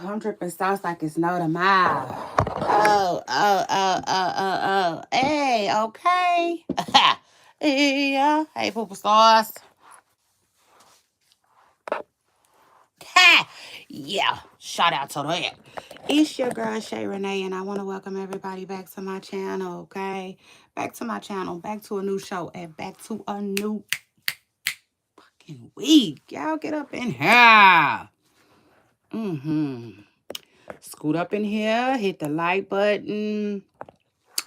I'm dripping sauce like it's no tomorrow. Oh. Hey, okay. Yeah. Hey, pooper sauce. Ha! Yeah. Shout out to that. It's your girl, Shay Renee, and I want to welcome everybody back to my channel, okay? Back to my channel, back to a new show, and back to a new fucking week. Y'all get up in here. Scoot up in here, hit the like button.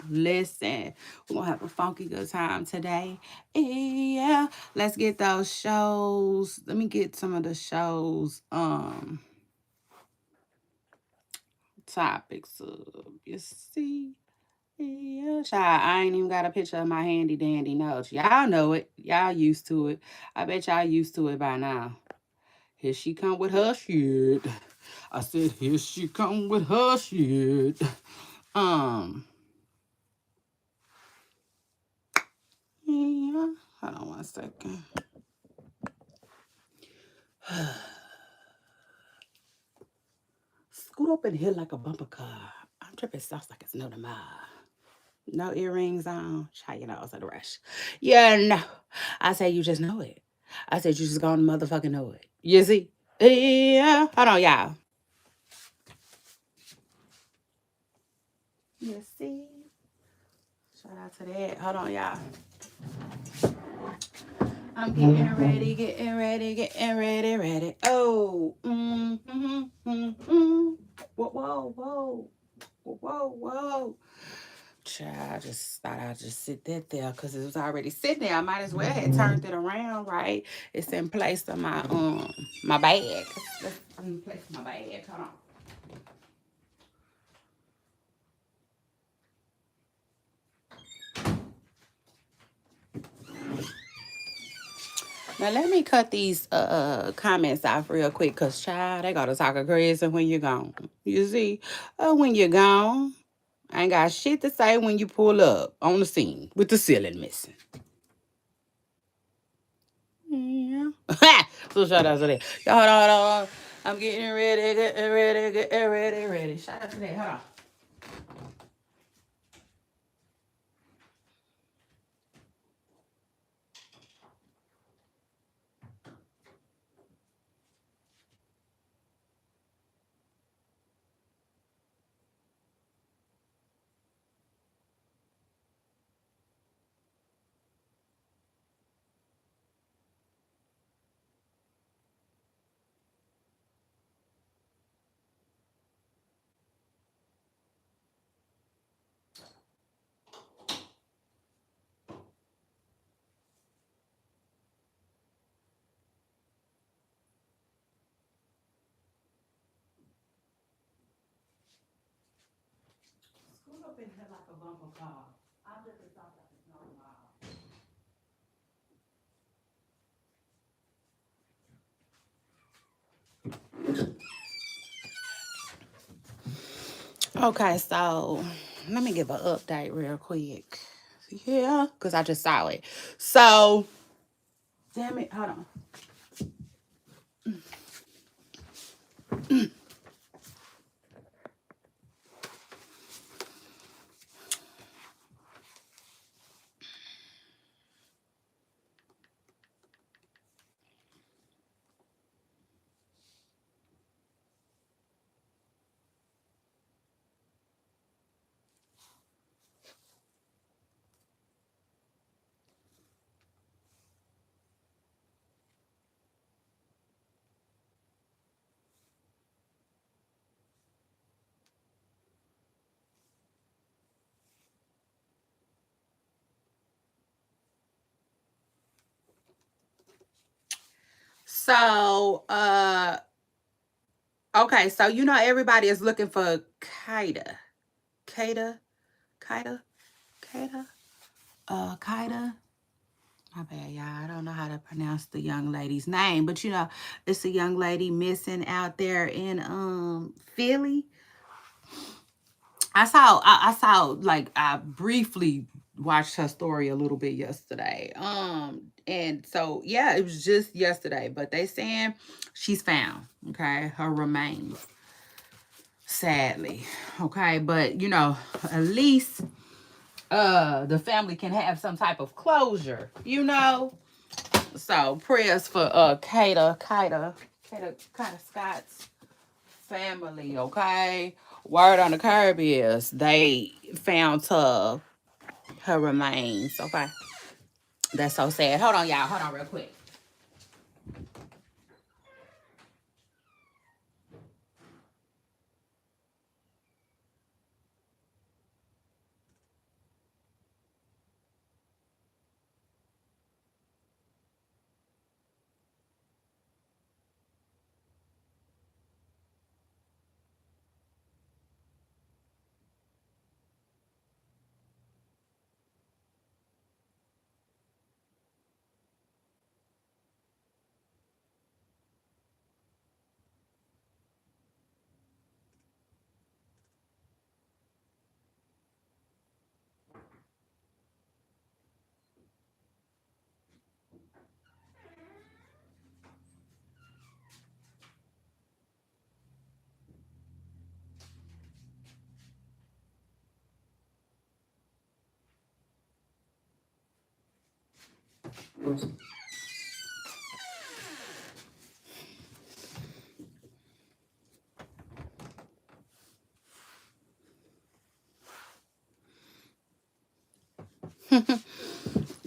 Listen, we're gonna have a funky good time today. Yeah, let's get those shows. Let me get some of the shows topics up. You see? Yeah, child, I ain't even got a picture of my handy dandy notes. Y'all know it. Y'all used to it. I bet y'all used to it by now. Here she come with her shit. I said, here she come with her shit. Yeah. Hold on 1 second. Scoot up in here like a bumper car. I'm tripping sauce like it's no tomorrow. No earrings on. Child, you know I was at a rush. Yeah, no. I said you just know it. I said you just gonna motherfucking know it. You see? Yeah. Hold on, y'all. You see? Shout out to that. Hold on, y'all. I'm getting ready. Oh. Whoa. Child, I just thought I'd just sit that there because it was already sitting there. I might as well have turned it around, right? It's in place of my my bag. Let's place my bag. Hold on. Now let me cut these comments off real quick, cause child, they gotta talk crazy when you're gone. You see, when you're gone, I ain't got shit to say when you pull up on the scene with the ceiling missing. Yeah. So shout out to that. Y'all, hold on. I'm getting ready. Shout out to that. Hold on. Scoot up in here like a bumper car. I'm just a thought that is normal. Okay, so let me give an update real quick. Yeah, because I just saw it. So, damn it, hold on. So, okay, so you know everybody is looking for Kaida. Kaida. Kaida. My bad, y'all. I don't know how to pronounce the young lady's name, but you know, it's a young lady missing out there in Philly. I saw like I briefly watched her story a little bit yesterday. And so yeah, it was just yesterday, but they saying she's found, okay, her remains. sadly. Okay, but you know, at least the family can have some type of closure, you know. So prayers for Kata Scott's family, okay? Word on the curb is they found her remains, okay? That's so sad. Hold on, y'all. Hold on real quick.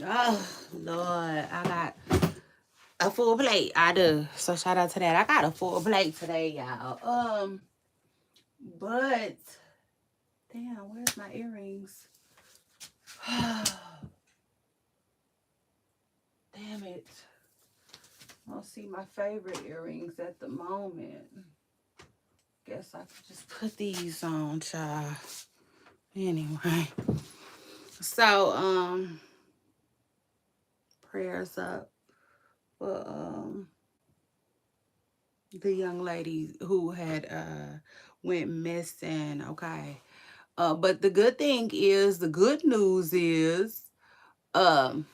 Oh Lord, I got a full plate. I do. So shout out to that. I got a full plate today, y'all. But damn, where's my earrings? Damn it. I don't see my favorite earrings at the moment. Guess I could just put these on, child. Anyway. So, prayers up for the young lady who had went missing, okay. But the good thing is, the good news is, um,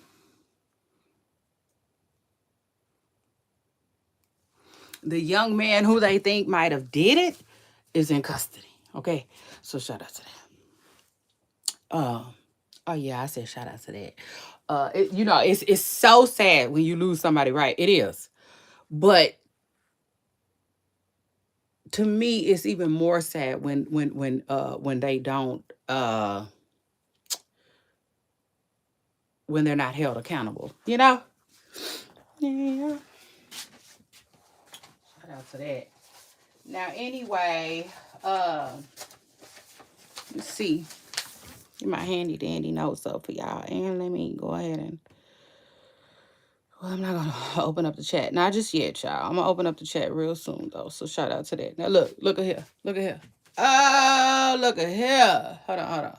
the young man who they think might have did it is in custody. Okay, so shout out to that. Oh yeah, I said shout out to that. You know, it's so sad when you lose somebody, right? It is, but to me, it's even more sad when they don't when they're not held accountable. You know? Yeah. Shout out to that. Now, anyway, let's see. Get my handy dandy notes up for y'all, and let me go ahead and. Well, I'm not gonna open up the chat. Not just yet, y'all. I'm gonna open up the chat real soon though. So shout out to that. Now look at here. Look at here. Oh, look at here. Hold on.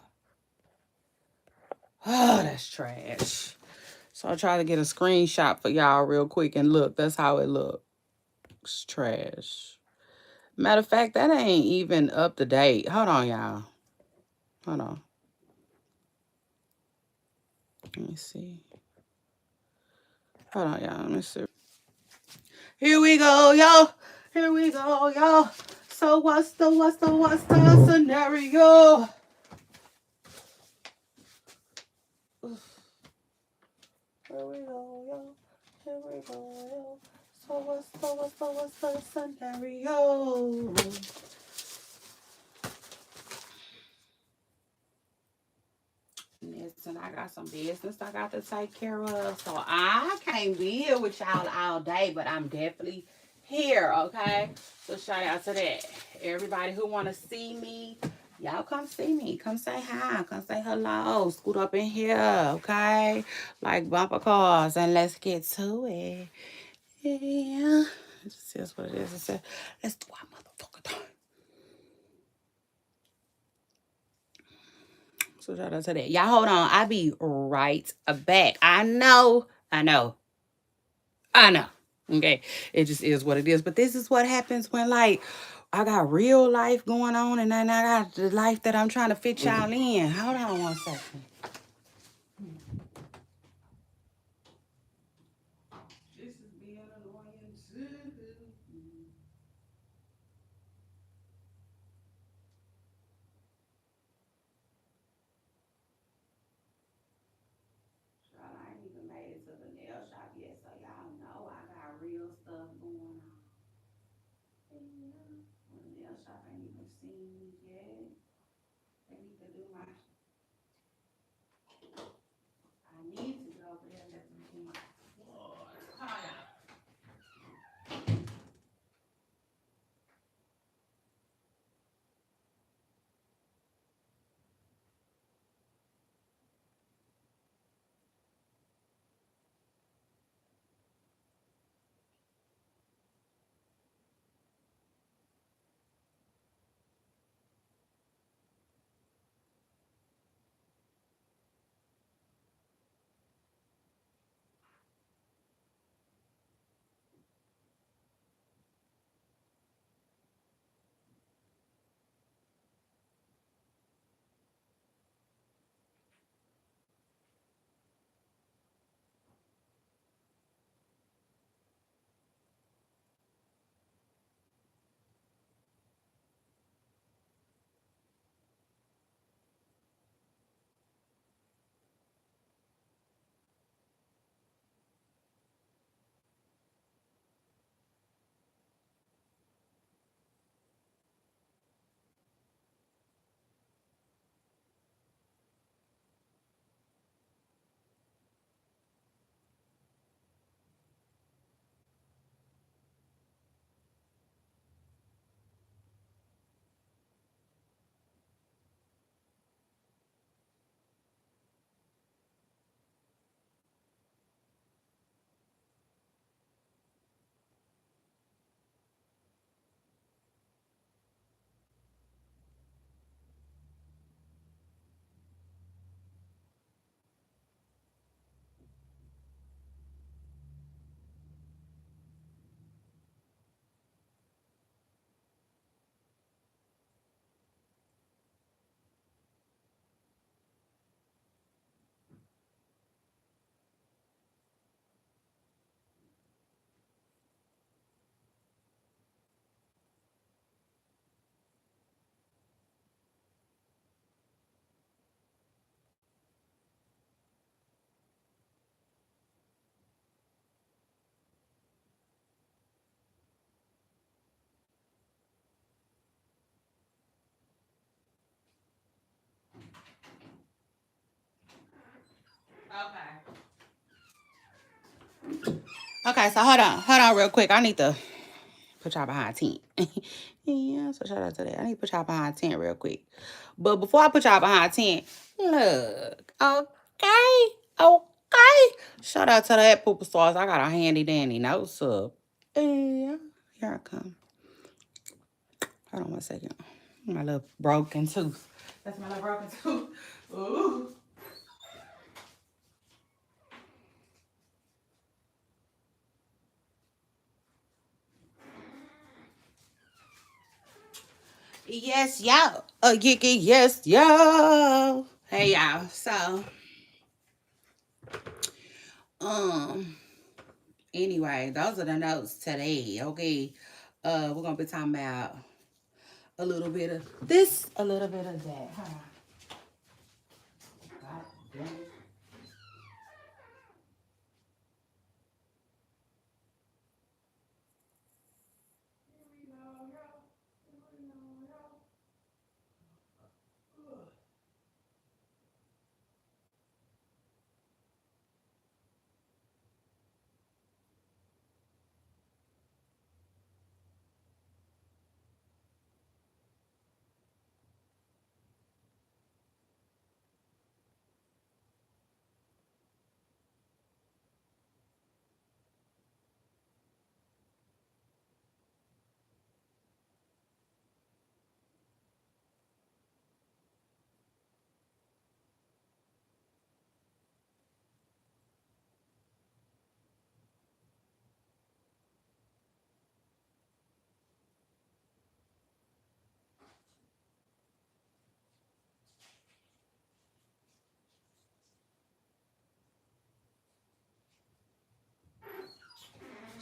Oh, that's trash. So I'll try to get a screenshot for y'all real quick and look. That's how it looks. Trash. Matter of fact, that ain't even up to date. Hold on, y'all. Hold on. Let me see. Hold on, y'all. Let me see. Here we go, y'all. Here we go, y'all. So what's the scenario? Here we go, y'all. Here we go, y'all. So what's the scenario? Listen, I got some business I got to take care of. So I can't be here with y'all all day, but I'm definitely here, okay? So shout out to that. Everybody who want to see me, y'all come see me. Come say hi. Come say hello. Scoot up in here, okay? Like bumper cars, and let's get to it. Yeah. This is what it is. Let's do our motherfucker thing. So shout out to that. Y'all hold on. I'll be right back. I know. Okay. It just is what it is. But this is what happens when like I got real life going on and then I got the life that I'm trying to fit y'all in. Hold on one second. This is being annoying too. even seen me yet. They need to do my. I need to go over there and let them do my floor. Hold on. Okay. Okay, so hold on real quick. I need to put y'all behind tent. Yeah, so shout out to that. I need to put y'all behind tent real quick. But before I put y'all behind tent, look, okay, okay. Shout out to that pooper stars. I got a handy dandy notes up. Yeah, here I come. Hold on one second. My little broken tooth. That's my little broken tooth. Ooh. Yes, y'all. Yes, y'all. Hey, y'all. So, um, anyway, those are the notes today. Okay. We're gonna be talking about a little bit of this, a little bit of that. Hold on. God damn it.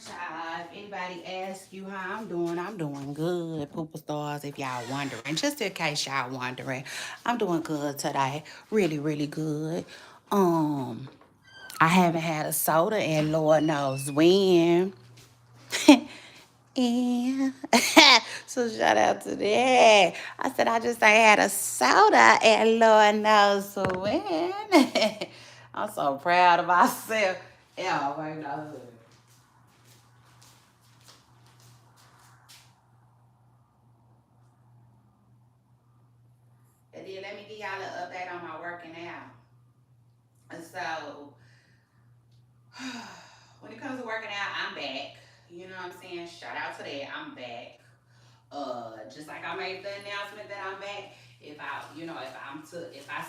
Child, if anybody asks you how I'm doing good, Pooper Stars, if y'all wondering. Just in case y'all wondering, I'm doing good today. Really, really good. Um, I haven't had a soda and Lord knows when. Yeah. So shout out to that. I said I just ain't had a soda and Lord knows when. I'm so proud of myself. Yeah, wait, no. And then let me give y'all an update on my working out. And so when it comes to working out, I'm back. You know what I'm saying? Shout out to that. I'm back. Just like I made the announcement that I'm back. If I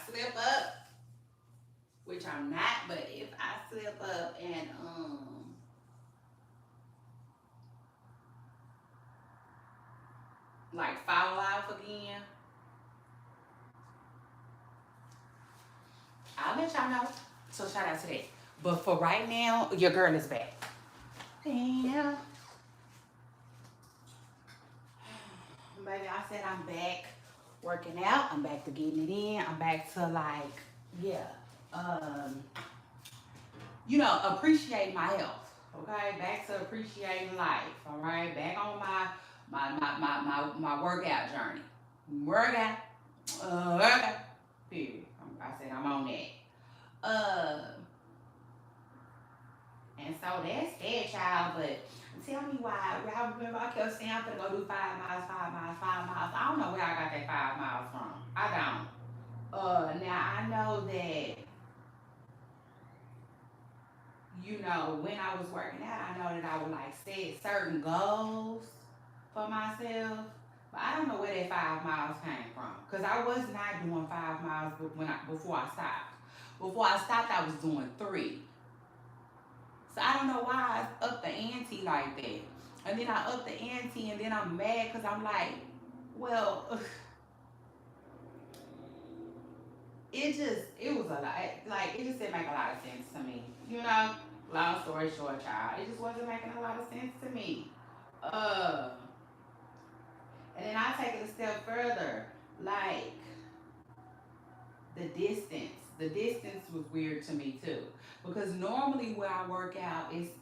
slip up, which I'm not, but if I slip up and like fall off again, I'll let y'all know. So shout out to that. But for right now, your girl is back. Damn. Baby, I said I'm back working out. I'm back to getting it in. I'm back to yeah, um, appreciate my health. Okay, back to appreciating life. All right, back on my workout journey. Workout, workout. Period. I said I'm on that. Uh, and so that's that, child. But tell me why. I remember I kept saying I'm gonna go do 5 miles, 5 miles, 5 miles. I don't know where I got that 5 miles from. I don't. Now I know that when I was working out, I know that I would like set certain goals for myself. But I don't know where that 5 miles came from. Because I was not doing 5 miles before I stopped. Before I stopped, I was doing 3. So I don't know why I upped the ante like that. And then I upped the ante and then I'm mad because I'm like, well, it was a lot. Like, it just didn't make a lot of sense to me. Long story short, child, it just wasn't making a lot of sense to me. Uh, and then I take it a step further, like the distance. The distance was weird to me too, because normally where I work out, it's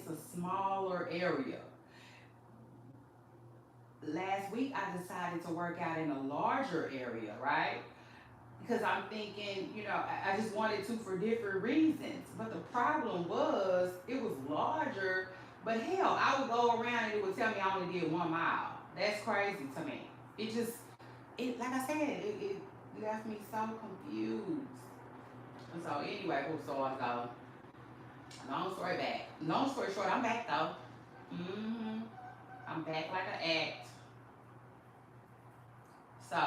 a smaller area. Last week I decided to work out in a larger area, right? Because I'm thinking, I just wanted to for different reasons. But the problem was it was larger. But hell, I would go around and it would tell me I only did 1 mile. That's crazy to me. Like I said, it left me so confused. And so anyway, long story back. Long story short, I'm back though. hmm I'm back like an act. So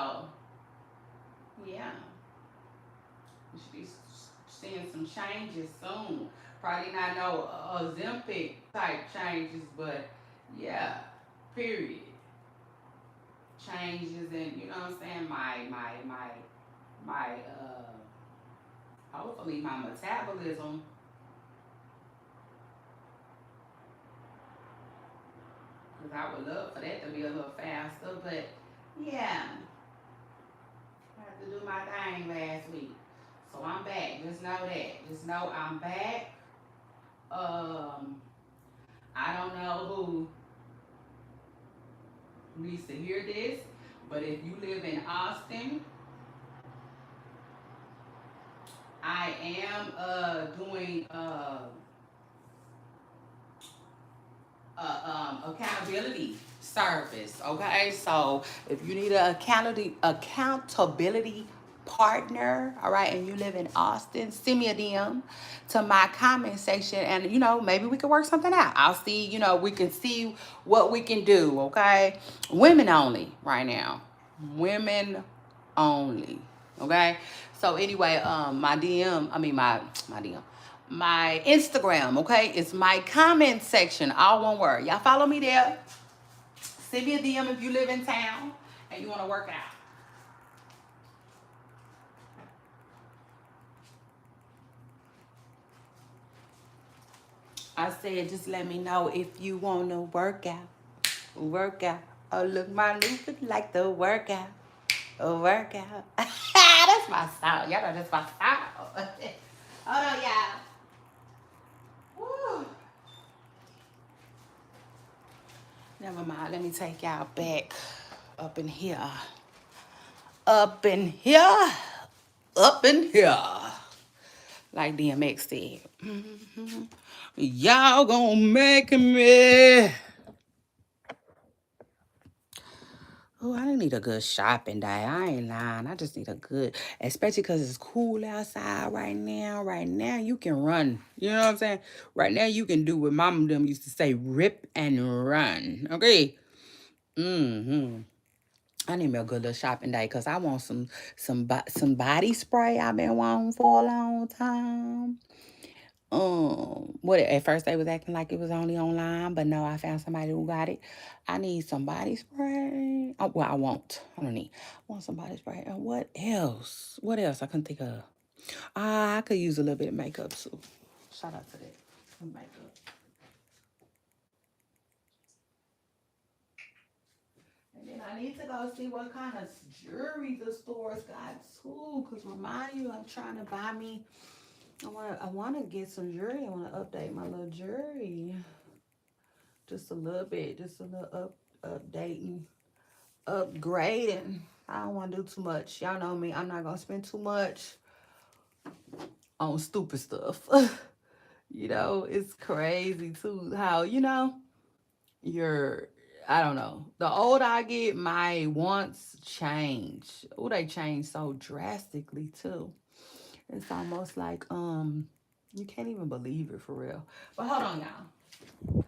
yeah. We should be seeing some changes soon. Probably not no Ozempic type changes, but yeah, period. Changes in, you know what I'm saying, my hopefully my metabolism, because I would love for that to be a little faster, but yeah, I had to do my thing last week. So I'm back. Just know that. Just know I'm back. Um, I don't know who needs to hear this, but if you live in Austin, I am doing accountability service. Okay, so if you need an accountability partner, all right, and you live in Austin, send me a DM to my comment section, and maybe we can work something out. I'll see. We can see what we can do. Okay, women only right now. Women only. Okay. So anyway, my DM, I mean my DM, my Instagram, okay? It's my comment section, all one word. Y'all follow me there. Send me a DM if you live in town and you want to work out. I said, just let me know if you want to work out. Work out. Oh, look, my loop is like the workout. A workout. That's my style. Y'all know that's my style. Hold on, y'all. Woo. Never mind. Let me take y'all back up in here. Up in here. Up in here. Like DMX said. Y'all gonna make me. Oh, I don't need a good shopping day. I ain't lying. I just need a good, especially because it's cool outside right now. Right now, you can run. You know what I'm saying? Right now, you can do what mom and them used to say, rip and run. Okay? Mm-hmm. I need me a good little shopping day because I want some body spray I've been wanting for a long time. What at first they was acting like it was only online, but no, I found somebody who got it. I need some body spray. Oh, well, I won't. I don't need. I want some body spray. And what else? What else? I couldn't think of. I could use a little bit of makeup too. Shout out to that. Some makeup. And then I need to go see what kind of jewelry the stores got too. Cause remind you, I'm trying to buy me. I wanna get some jewelry. I wanna update my little jewelry. Just a little bit, just a little updating, upgrading. I don't want to do too much. Y'all know me. I'm not gonna spend too much on stupid stuff. It's crazy too. How you're. I don't know. The older I get, my wants change. Oh, they change so drastically too. It's almost like you can't even believe it for real. But hold on, y'all.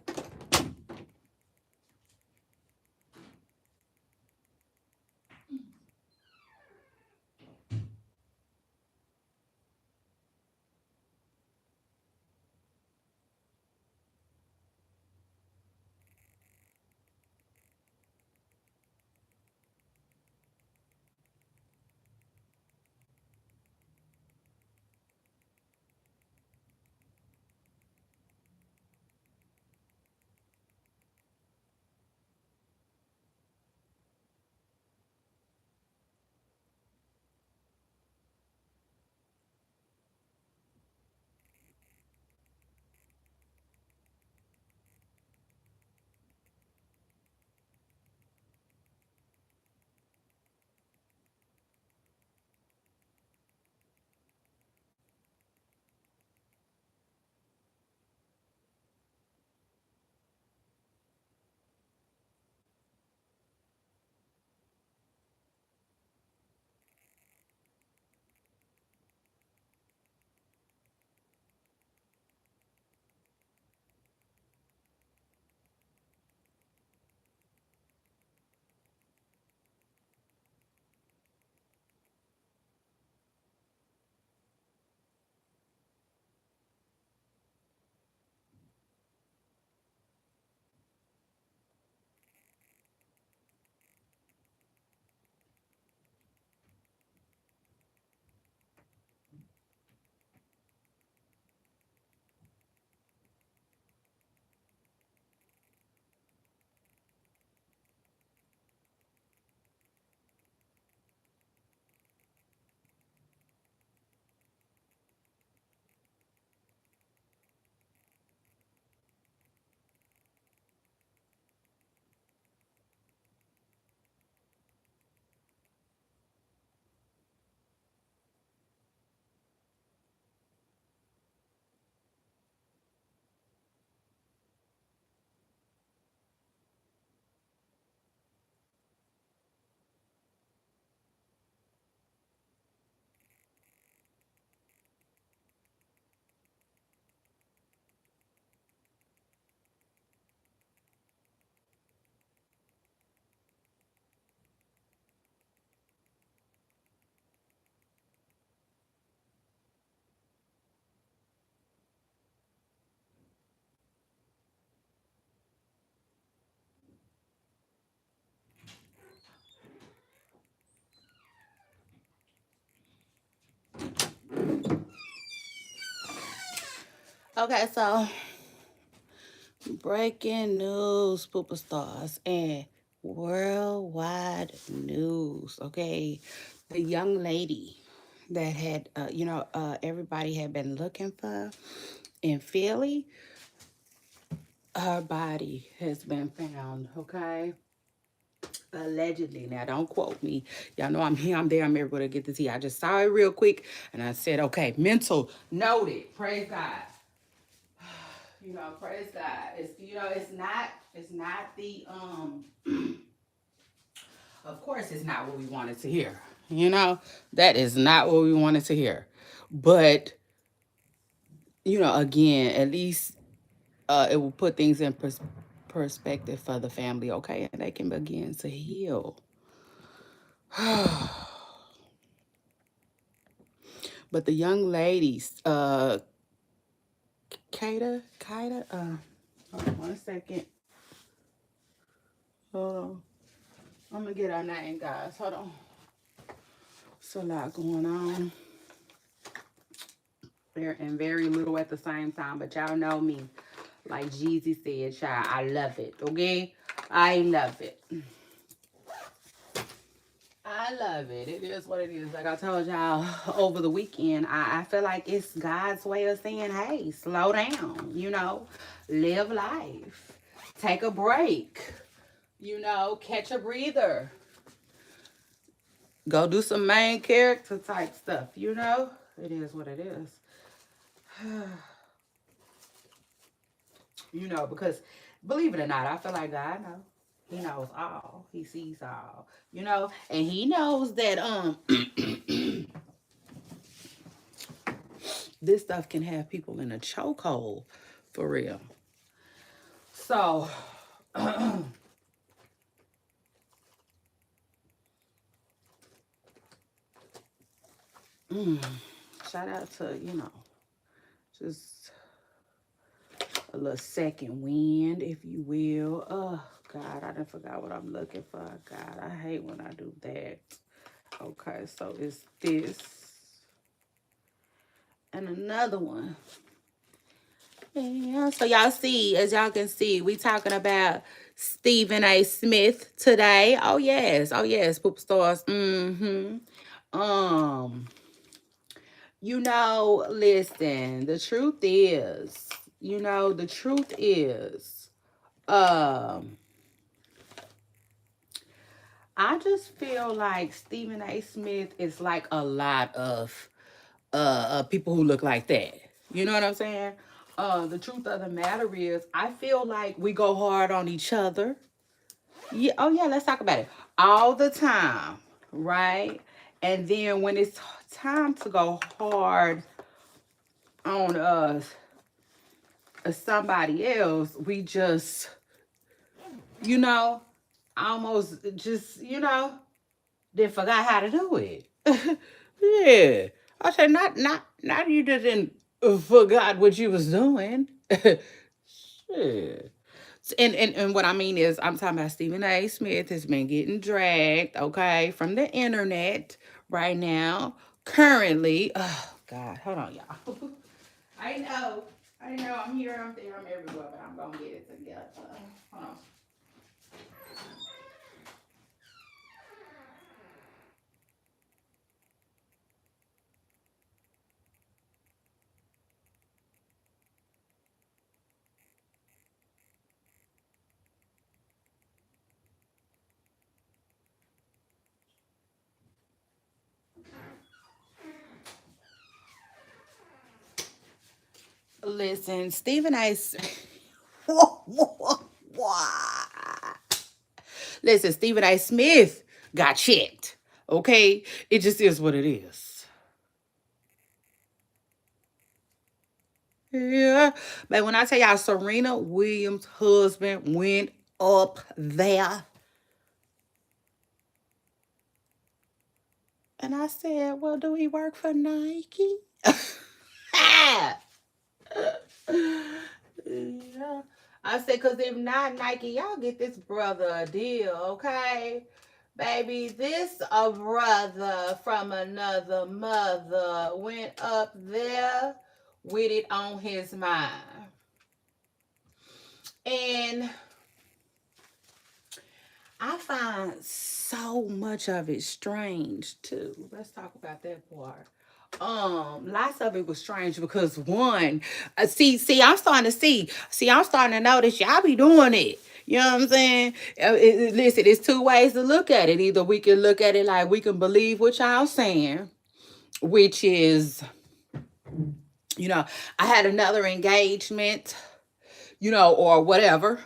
Okay, so breaking news, superstars, and worldwide news. Okay, the young lady that had, everybody had been looking for in Philly. her body has been found, okay? Allegedly. Now, don't quote me. Y'all know I'm here, I'm there, I'm everywhere to get the tea. I just saw it real quick and I said, okay, mental, noted. Praise God. You know, praise God. It's, you know, it's not the of course it's not what we wanted to hear. You know, that is not what we wanted to hear. But, you know, again, at least it will put things in perspective for the family, okay? And they can begin to heal. But the young ladies, Kaida, hold on 1 second. Hold on. I'm gonna get her name, guys. Hold on. It's a lot going on. And very little at the same time. But y'all know me. Like Jeezy said, child, I love it. Okay? I love it. I love it. It is what it is. Like I told y'all over the weekend, I feel like it's God's way of saying, hey, slow down, you know, live life, take a break, you know, catch a breather, go do some main character type stuff, you know. It is what it is. You know, because believe it or not, I feel like God knows. He knows all. He sees all. You know, and he knows that this stuff can have people in a chokehold for real. So shout out to, you know, just a little second wind, if you will. Oh God, I done forgot what I'm looking for. God, I hate when I do that. Okay, so it's this and another one. Yeah, so y'all see, as y'all can see, we talking about Stephen A. Smith today. Oh yes, poop stars. Um, you know, listen, the truth is, um, I just feel like Stephen A. Smith is like a lot of people who look like that. You know what I'm saying? The truth of the matter is, I feel like we go hard on each other. Yeah, oh yeah, let's talk about it. All the time, right? And then when it's time to go hard on us, somebody else, we just, you know, almost just, you know, they forgot how to do it. Yeah. I said, not you didn't forgot what you was doing. Shit. And what I mean is, I'm talking about Stephen A. Smith has been getting dragged, okay, from the internet right now, currently. Oh, God. Hold on, y'all. I know, I'm here, I'm there, I'm everywhere, but I'm going to get it together. Hold on. Listen, Stephen A. Listen, Stephen A. Smith got checked. Okay? It just is what it is. Yeah. But when I tell y'all Serena Williams' husband went up there. And I said, well, do he work for Nike? Yeah. I said, because if not Nike, y'all get this brother a deal, okay? Baby, this a brother from another mother went up there with it on his mind. And I find so much of it strange too. Let's talk about that part. Lots of it was strange because one, I'm starting to I'm starting to notice y'all be doing it. You know what I'm saying? Listen, it's two ways to look at it. Either we can look at it like we can believe what y'all saying, which is, I had another engagement, or whatever.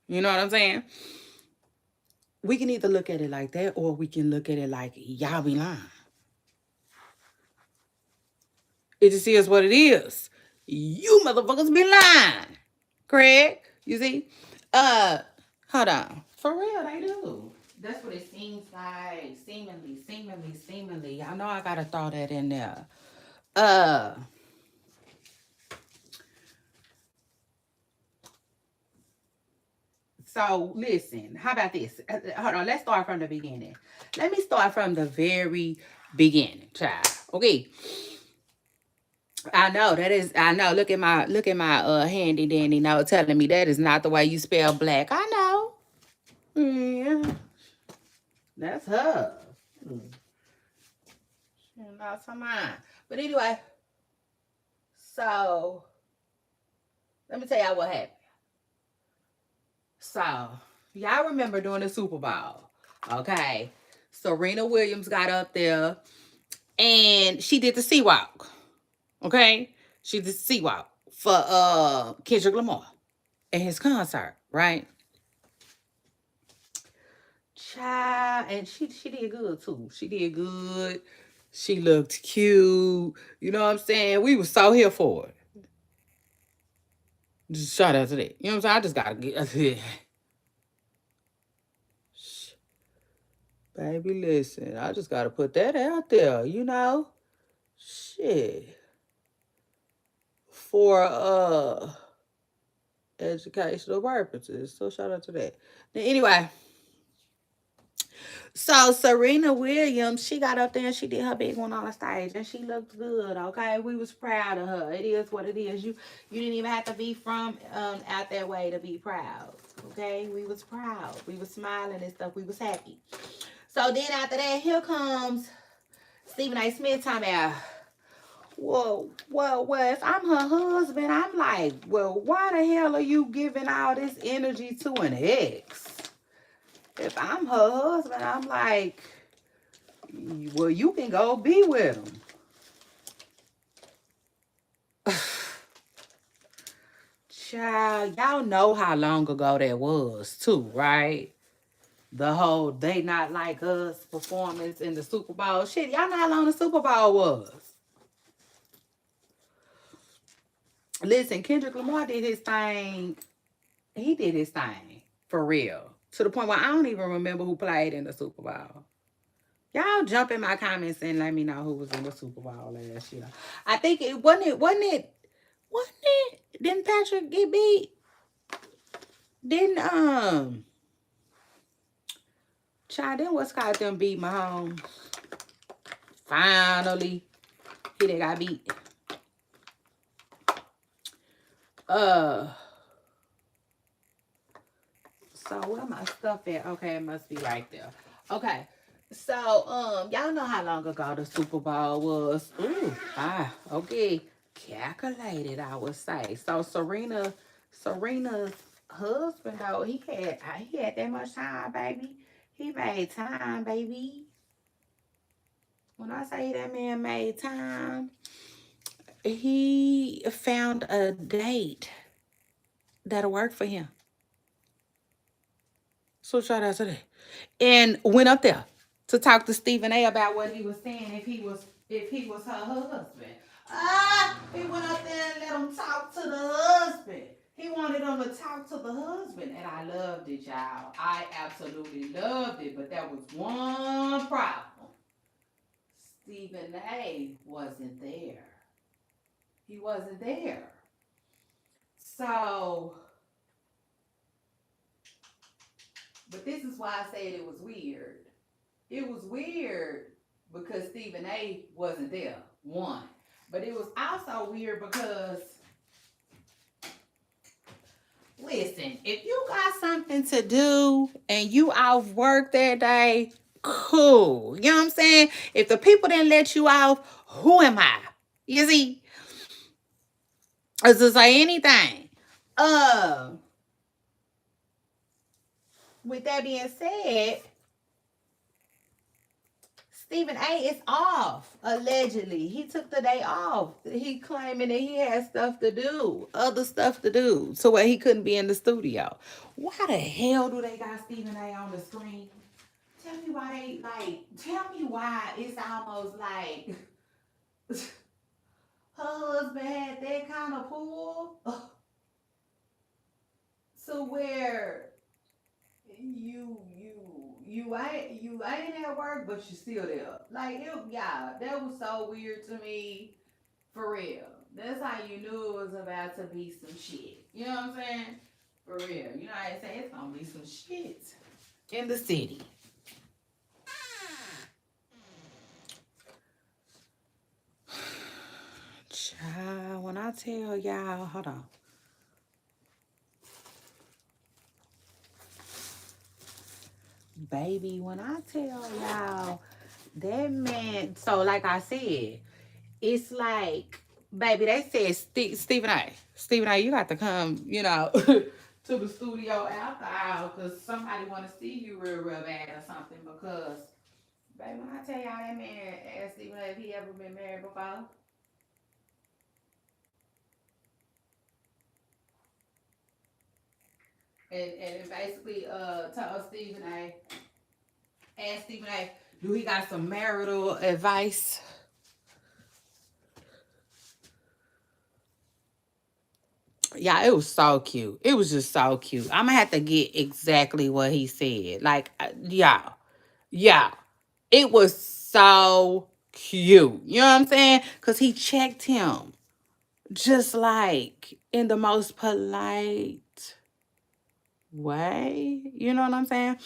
You know what I'm saying? We can either look at it like that, or we can look at it like y'all be lying. It just is what it is. You motherfuckers be lying. Craig, you see? Uh, Hold on. For real, they do. That's what it seems like. Seemingly. I know I gotta throw that in there. Uh, so listen, how about this? Hold on, let's start from the beginning. Let me start from the very beginning, child. Okay. I know. Look at my handy dandy note telling me that is not the way you spell black. I know. Yeah. That's her. She lost her mind. But anyway, so let me tell y'all what happened. So y'all remember during the Super Bowl, okay? Serena Williams got up there and she did the sea walk. Okay? She did the sea walk for Kendrick Lamar at his concert, right? Child, and she did good too. She did good. She looked cute. You know what I'm saying? We was so here for it. Just shout out to that. You know what I'm saying? I just gotta get baby, listen. I just gotta put that out there, Shit. For educational purposes. So shout out to that. Now, anyway, so Serena Williams, she got up there and she did her big one on the stage and she looked good. Okay, we was proud of her. It is what it is. You didn't even have to be from out that way to be proud. Okay, we was proud. We was smiling and stuff. We was happy. So then after that, here comes Stephen A. Smith talking about, well, if I'm her husband, I'm like, well, why the hell are you giving all this energy to an ex? If I'm her husband, I'm like, well, you can go be with him. Child, y'all know how long ago that was, too, right? The whole They Not Like Us performance in the Super Bowl. Shit, y'all know how long the Super Bowl was. Listen, Kendrick Lamar did his thing. He did his thing, for real. To the point where I don't even remember who played in the Super Bowl. Y'all jump in my comments and let me know who was in the Super Bowl last year. I think it wasn't it? Didn't Patrick get beat? Didn't child, then what's called them beat Mahomes? Finally, he done got beat. So where my stuff at? Okay, it must be right there. Okay. So, y'all know how long ago the Super Bowl was. Ooh, okay. Calculated, I would say. So Serena's husband though, he had that much time, baby. He made time, baby. When I say that man made time, he found a date that'll work for him. So shout out to that. And went up there to talk to Stephen A about what he was saying if he was her husband. He went up there and let him talk to the husband. He wanted him to talk to the husband. And I loved it, y'all. I absolutely loved it. But there was one problem. Stephen A wasn't there. He wasn't there. So, but this is why I said it was weird. It was weird because Stephen A wasn't there, one. But it was also weird because, listen, if you got something to do and you off work that day, cool. You know what I'm saying? If the people didn't let you off, who am I? You see? It's just like anything. Uh, with that being said, Stephen A is off, allegedly. He took the day off. He claiming that he had stuff to do, other stuff to do, so where he couldn't be in the studio. Why the hell do they got Stephen A on the screen? Tell me why they like. Tell me why it's almost like her husband had that kind of pull to where you ain't at work, but you still there. Like yeah, that was so weird to me. For real, that's how you knew it was about to be some shit. You know what I'm saying? For real, you know how I say it's gonna be some shit in the city. Child, when I tell y'all, hold on. Baby, when I tell y'all that man, so like I said, it's like, baby, they said Stephen A, you got to come, to the studio after hours because somebody want to see you real bad or something. Because, baby, when I tell y'all that man asked Stephen A if he ever been married before, and basically told Stephen A, asked Stephen A, do he got some marital advice? Yeah, it was so cute. It was just so cute. I'm gonna have to get exactly what he said. Like, yeah, yeah, it was so cute. You know what I'm saying? Because he checked him just like in the most polite way. You know what I'm saying?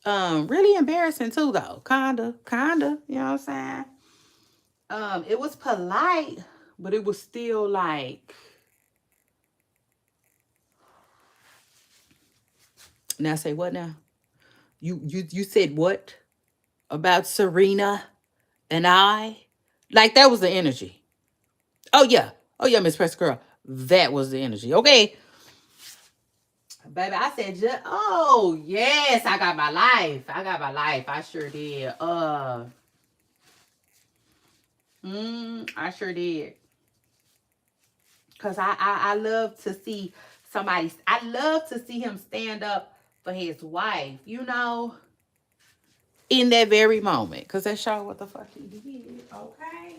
Really embarrassing too, though. Kinda. You know what I'm saying? It was polite, but it was still like. Now say what now? You said what about Serena and I? Like that was the energy. Oh yeah. Oh yeah, Miss Press Girl. That was the energy. Okay. Baby, I said oh yes, I got my life. I got my life. I sure did. I sure did. Cause I love to see somebody, I love to see him stand up for his wife, in that very moment. Cause that show what the fuck he did. Okay.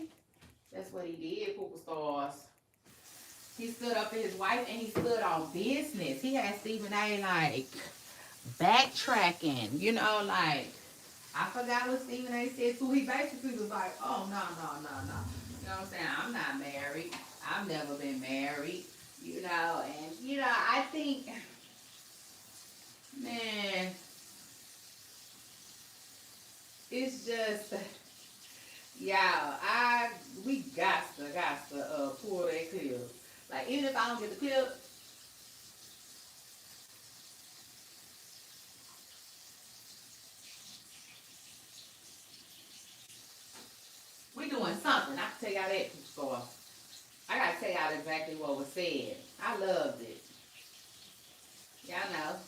That's what he did, Pooper Stars. He stood up for his wife and he stood on business. He had Stephen A like backtracking, like I forgot what Stephen A said too. He basically was like, oh no. You know what I'm saying? I'm not married. I've never been married. And I think man, it's just yeah, we got to pull that clip. Like even if I don't get the clip, we doing something. I can tell y'all that story. I gotta tell y'all exactly what was said. I loved it. Y'all know.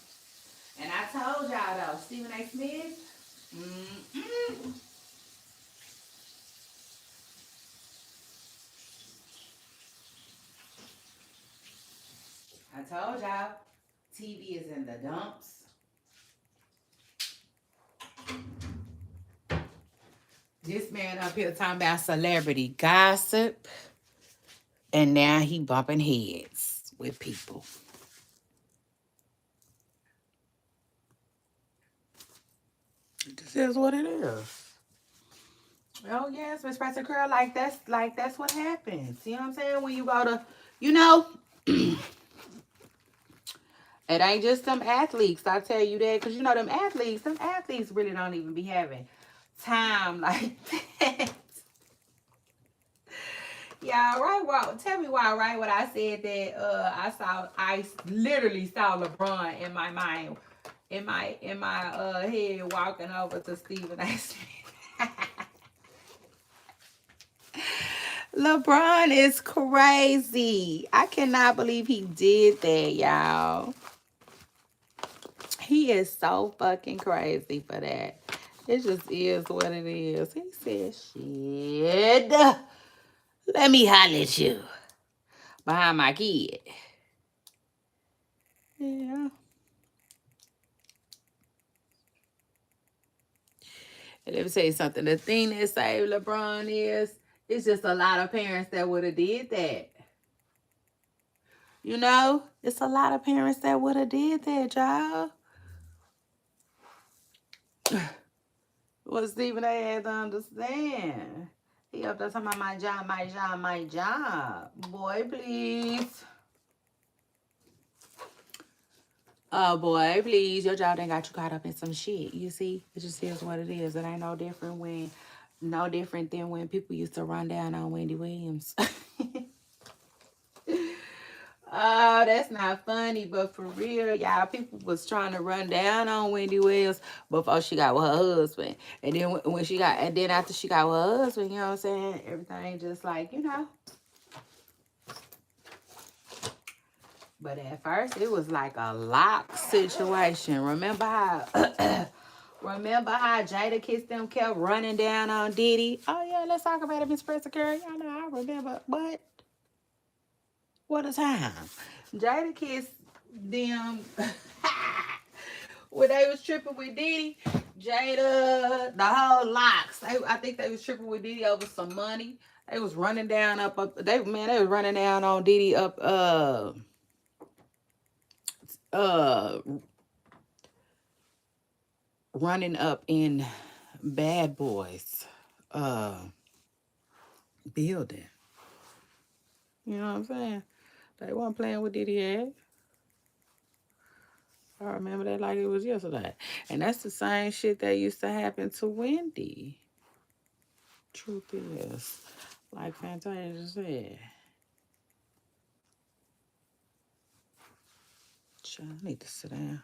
And I told y'all though, Stephen A. Smith. Mm-mm. I told y'all, TV is in the dumps. This man up here talking about celebrity gossip, and now he bumping heads with people. This is what it is. Oh yes, Miss Spencer Curl, like that's what happens. You know what I'm saying? When you go to, you know, it ain't just them athletes. I tell you that because them athletes really don't even be having time like that. Yeah, right. Well, tell me why. Right, what I said that I literally saw LeBron in my mind in my head walking over to Stephen A. Smith. LeBron is crazy. I cannot believe he did that, y'all. He is so fucking crazy for that. It just is what it is. He said, shit. Let me holler at you. Behind my kid. Yeah. And let me tell you something. The thing that saved LeBron is, it's just a lot of parents that would have did that. You know? It's a lot of parents that would have did that, y'all. What Stephen A. had to understand. He up there talking about my job, my job, my job. Boy, please. Oh boy, please. Your job done got you caught up in some shit. You see? It just is what it is. It ain't no different than when people used to run down on Wendy Williams. Oh, that's not funny, but for real, y'all, people was trying to run down on Wendy Williams before she got with her husband. And then after she got with her husband, you know what I'm saying? Everything just like, you know. But at first, it was like a lock situation. Remember how Jada Kiss them kept running down on Diddy? Oh, yeah, let's talk about it, Miss Pressicurry. I know, I remember. But what a time. Jada Kiss them... when they was tripping with Diddy, Jada, the whole locks. I think they was tripping with Diddy over some money. They was running down they was running down on Diddy up running up in Bad Boys building. You know what I'm saying? They weren't playing with Diddy yet. I remember that like it was yesterday. And that's the same shit that used to happen to Wendy. Truth is, like Fantasia said. I need to sit down.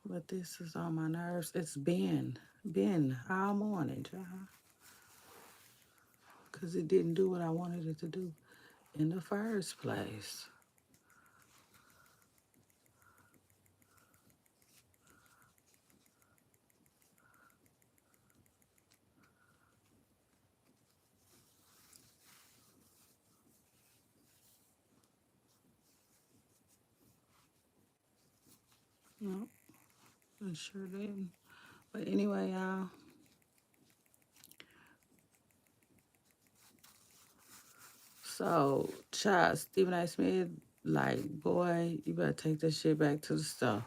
But this is on my nerves. It's been all morning, child. Because it didn't do what I wanted it to do in the first place. No, it sure didn't. But anyway, y'all. So, child, Stephen A. Smith, like, boy, you better take that shit back to the stuff.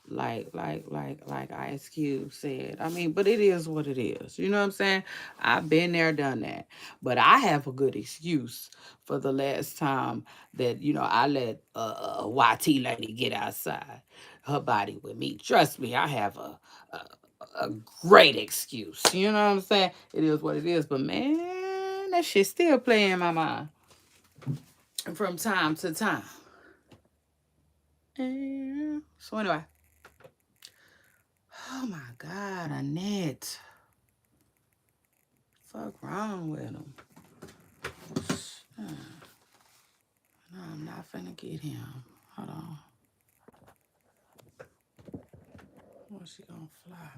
Like Ice Cube said. I mean, but it is what it is. You know what I'm saying? I've been there, done that. But I have a good excuse for the last time that, you know, I let a YT lady get outside her body with me. Trust me, I have a great excuse. You know what I'm saying? It is what it is. But man, that shit still playing in my mind from time to time. Yeah. So anyway. Oh my God, Annette. Fuck wrong with him. No, I'm not finna get him. Hold on. Where's she gonna fly?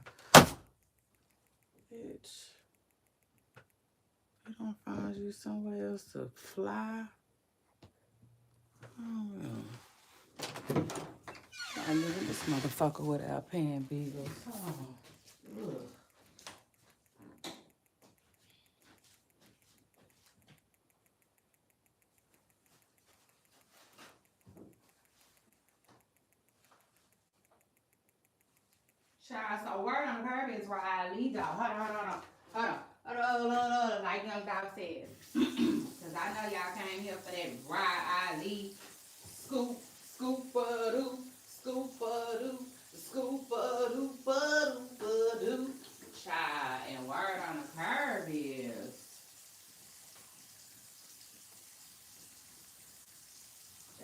Bitch. You don't find you somewhere else to fly? Oh, I live in this motherfucker without paying bills. Oh, ugh. Child, so word on the curb is Rah Stole. Hold on. Like Young Dog said. Because I know y'all came here for that Rah Stole scoop-a-doo, scoop-a-doo, scoop-a-doo. Child, and word on the curb is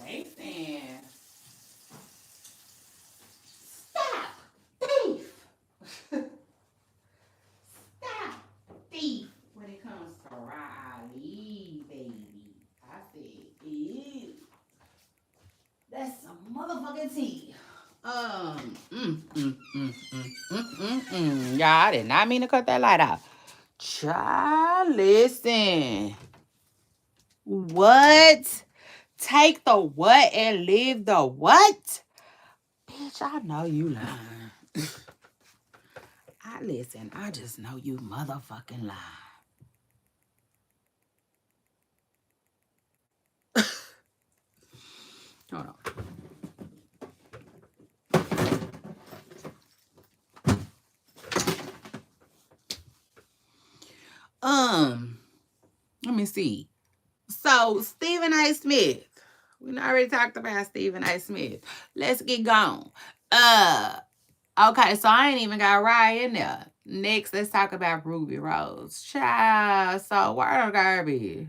they saying Y'all, I did not mean to cut that light out. Child, listen. What? Take the what and live the what? Bitch, I know you lying. I just know you motherfucking lying. Hold on. Let me see. So Stephen A. Smith. We already talked about Stephen A. Smith. Let's get going. Okay, so I ain't even got Rah in there. Next, let's talk about Ruby Rose. Child, so where the garbage?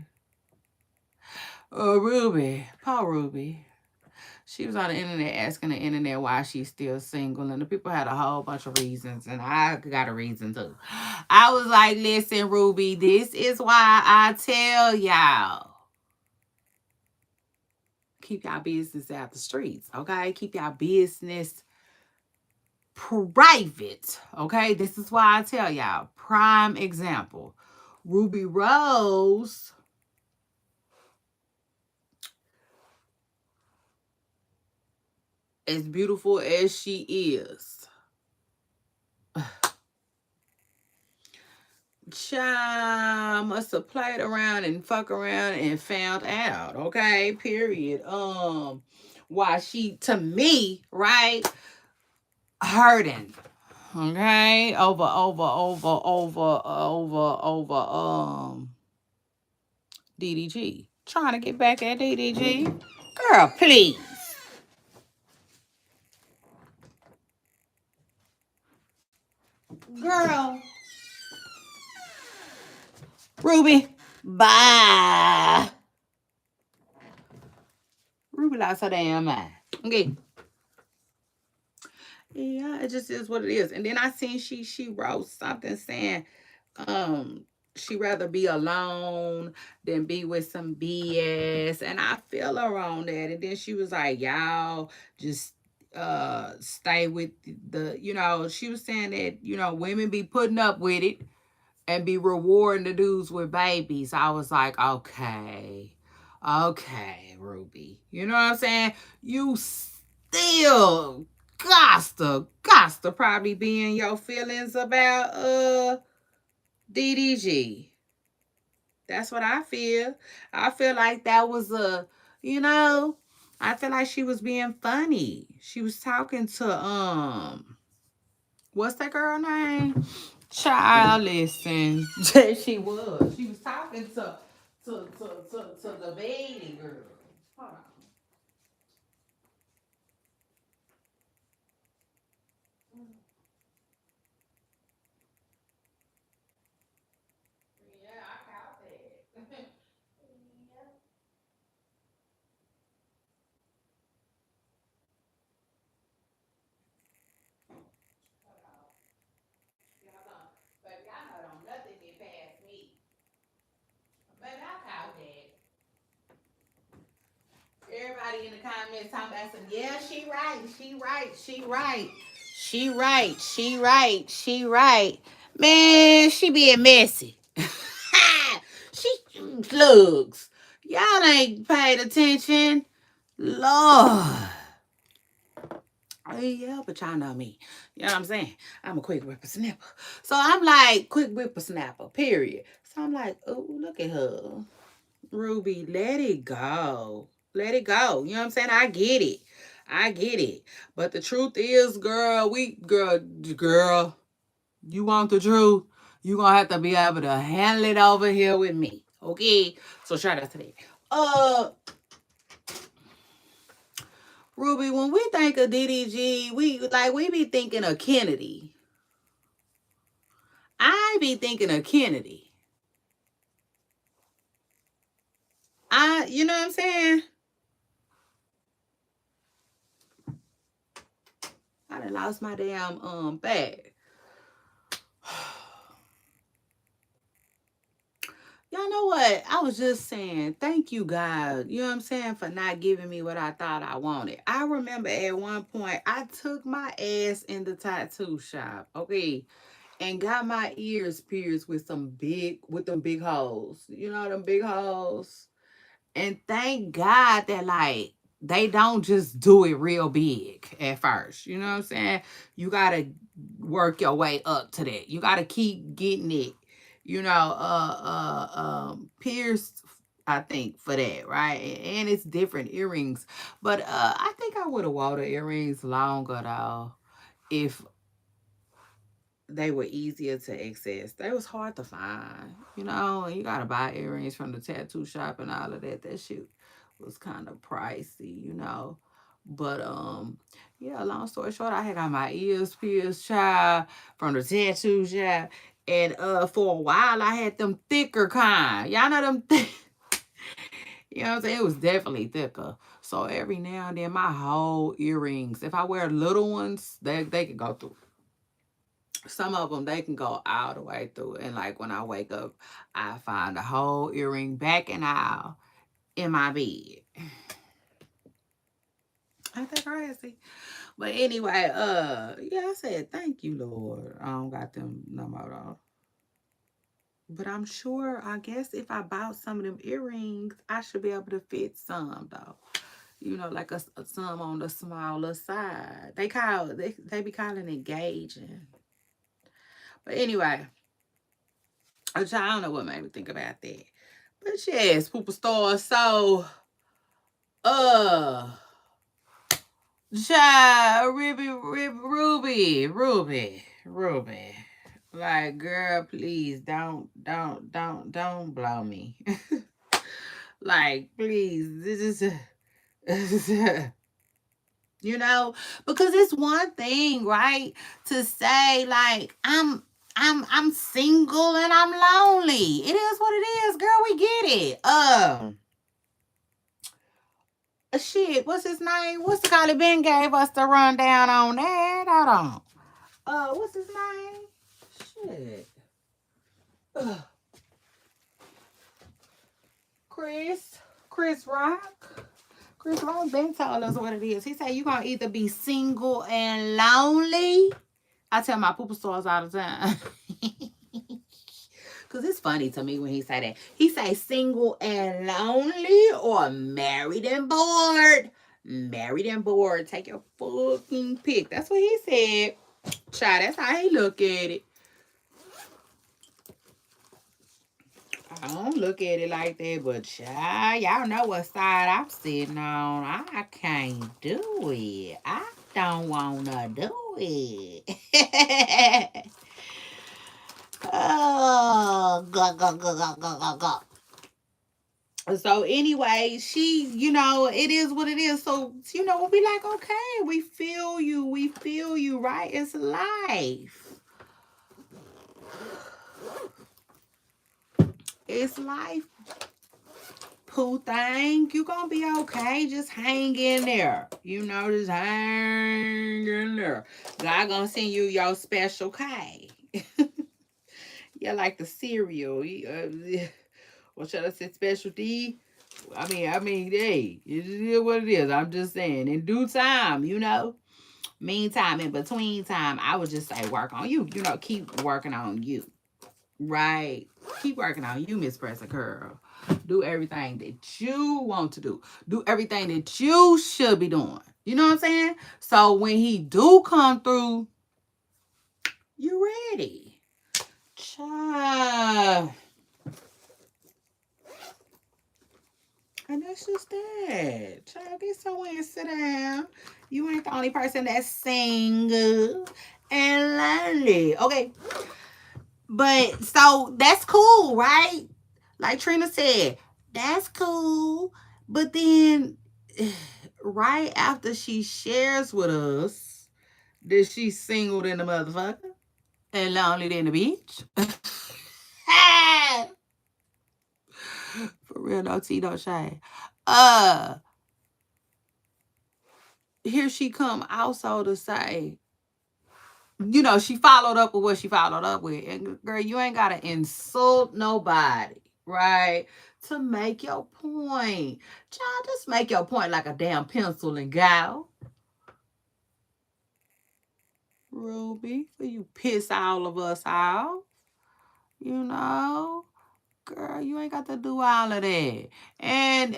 Ruby. Poor Ruby. She was on the internet asking the internet why she's still single, and the people had a whole bunch of reasons, and I got a reason too. I was like, listen, Ruby, this is why I tell y'all. Keep y'all business out the streets, okay? Keep y'all business private, okay? This is why I tell y'all. Prime example. Ruby Rose as beautiful as she is, child must have played around and fuck around and found out, okay? Period. Why she, to me, right, hurting, okay, over DDG, trying to get back at DDG. Girl, please. Girl. Ruby. Bye. Ruby lost her damn mind. Okay. Yeah, it just is what it is. And then I seen she wrote something saying, she rather be alone than be with some BS. And I feel her on that. And then she was like, y'all just stay with she was saying that, women be putting up with it and be rewarding the dudes with babies. I was like, okay, Ruby. You know what I'm saying? You still got to probably be in your feelings about DDG. That's what I feel. I feel like that was I feel like she was being funny. She was talking to what's that girl name? Child, listen. She was. She was talking to the baby girl. Hold on. Yeah, I caught that. Yeah. Hold on. Y'all know, but y'all know don't nothing get past me. But I caught that. Everybody in the comments talking about some, yeah, she right, she right, she right. She right, she right, she right. Man, she being messy. She slugs. Y'all ain't paid attention. Lord. Yeah, but y'all know me. You know what I'm saying? I'm a quick whippersnapper. So I'm like, quick whippersnapper, period. So I'm like, oh, look at her. Ruby, let it go. Let it go. You know what I'm saying? I get it. I get it. But the truth is, girl, girl, you want the truth? You gonna have to be able to handle it over here with me. Okay? So shout out to that. Ruby, when we think of DDG, we be thinking of Kennedy. I be thinking of Kennedy. You know what I'm saying? I done lost my damn bag. Y'all know what? I was just saying, thank you, God. You know what I'm saying? For not giving me what I thought I wanted. I remember at one point, I took my ass in the tattoo shop, okay, and got my ears pierced with them big holes. You know them big holes? And thank God that like they don't just do it real big at first. You know what I'm saying? You gotta work your way up to that. You gotta keep getting it, pierced, I think, for that, right? And it's different earrings. But I think I would have wore the earrings longer though if they were easier to access. They was hard to find, and you gotta buy earrings from the tattoo shop and all of that. That shit was kind of pricey, But yeah, long story short, I had got my ears pierced, child, from the tattoo shop. And for a while I had them thicker kind. Y'all know them you know what I'm saying? It was definitely thicker. So every now and then my whole earrings, if I wear little ones, they can go through. Some of them they can go all the way through, and like when I wake up I find a whole earring back and out in my bed. Ain't that crazy? But anyway, yeah, I said thank you, Lord. I don't got them no more though. But I'm sure, I guess if I bought some of them earrings I should be able to fit some though, like some on the smaller side. They be calling it gauging. But anyway, I don't know what made me think about that. But yes, Pooper Star. So, uh, Ruby. Like, girl, please don't blow me. Like, please, this is, because it's one thing, right, to say like I'm single and I'm lonely. It is what it is, girl. We get it. Shit, what's his name? What's the Collie Ben gave us the rundown on that? Hold on. What's his name? Shit. Ugh. Chris. Chris Rock. Chris Rock been told us what it is. He said you gonna either be single and lonely. I tell my pooper stars all the time. Cause it's funny to me when he say that. He say single and lonely or married and bored. Married and bored. Take your fucking pick. That's what he said. Child, that's how he look at it. I don't look at it like that, but child, y'all know what side I'm sitting on. I can't do it. I don't wanna do it. Oh, go, go, go, go, go, go, go. So anyway, it is what it is. So, we'll be like, okay, we feel you, right? It's life. It's life, poo thing. You gonna be okay. Just hang in there. Just hang in there. God gonna send you your special K. Yeah, like the cereal. What should I say? Special D. Hey, it is what it is. I'm just saying. In due time. Meantime, in between time, I would just say work on you. Keep working on you. Right. Keep working on you, Miss Presser Curl. Do everything that you want to do. Do everything that you should be doing. You know what I'm saying? So when he do come through, you ready. Child. And that's just that. Child, get somewhere and sit down. You ain't the only person that's single and lonely. Okay. But so that's cool, right? Like Trina said, that's cool. But then right after she shares with us that she's single than the motherfucker and lonely than the bitch. For real, no tea, no shade. Here she come also to say, she followed up with what she followed up with. And girl, you ain't gotta insult nobody. right? To make your point. Child, just make your point like a damn pencil and gouge. Ruby, for you piss all of us off. You know? Girl, you ain't got to do all of that. And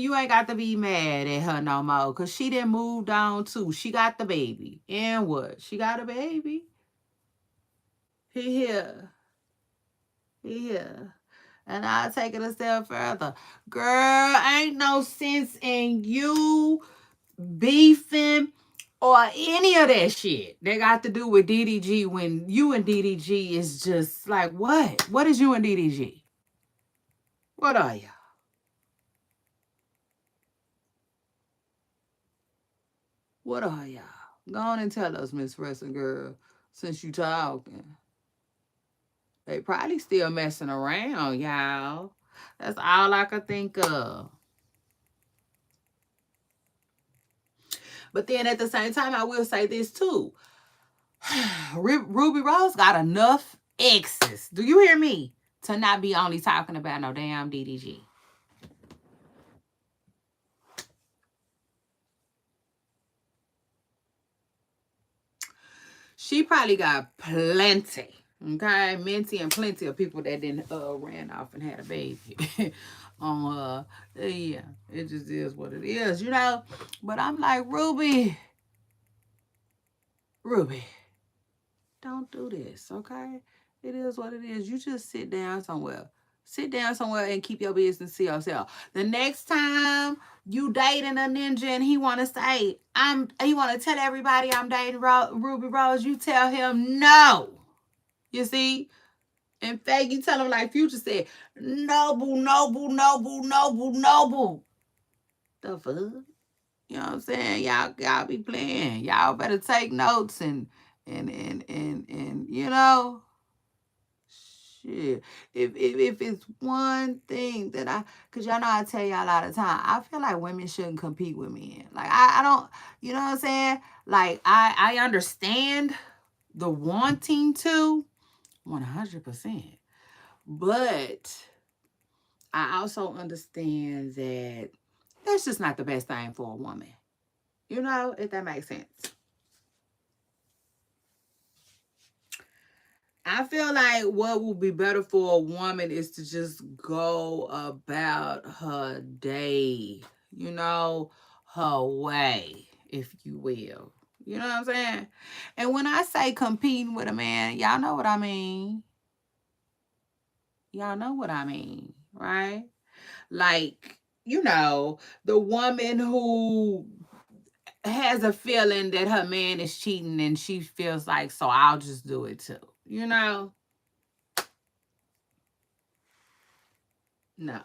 you ain't got to be mad at her no more. Cause she done moved on too. She got the baby. And what? She got a baby. He here. He here. And I'll take it a step further. Girl, ain't no sense in you beefing or any of that shit that got to do with DDG when you and DDG is just like, what? What is you and DDG? What are you? What are y'all? Go on and tell us, Miss Wrestling Girl, since you talking. They probably still messing around, y'all. That's all I could think of. But then at the same time, I will say this too. Ruby Rose got enough exes. Do you hear me? To not be only talking about no damn DDG. She probably got plenty. Okay, minty and plenty of people that didn't ran off and had a baby on yeah, it just is what it is, you know. But I'm like, Ruby, don't do this, okay? It is what it is. You just sit down somewhere. Sit down somewhere and keep your business to yourself. The next time you dating a ninja and he want to say, he want to tell everybody I'm dating Ruby Rose, you tell him no. You see? In fact, you tell him like Future said, noble. The fuck? You know what I'm saying? Y'all be playing. Y'all better take notes and you know, shit. If it's one thing that cause y'all know I tell y'all all the time, I feel like women shouldn't compete with men. Like I don't, you know what I'm saying? Like I understand the wanting to 100%. But I also understand that that's just not the best thing for a woman. You know, if that makes sense. I feel like what would be better for a woman is to just go about her day, you know, her way, if you will. You know what I'm saying? And when I say competing with a man, y'all know what I mean. Y'all know what I mean, right? Like, you know, the woman who has a feeling that her man is cheating and she feels like, so I'll just do it too. You know? No.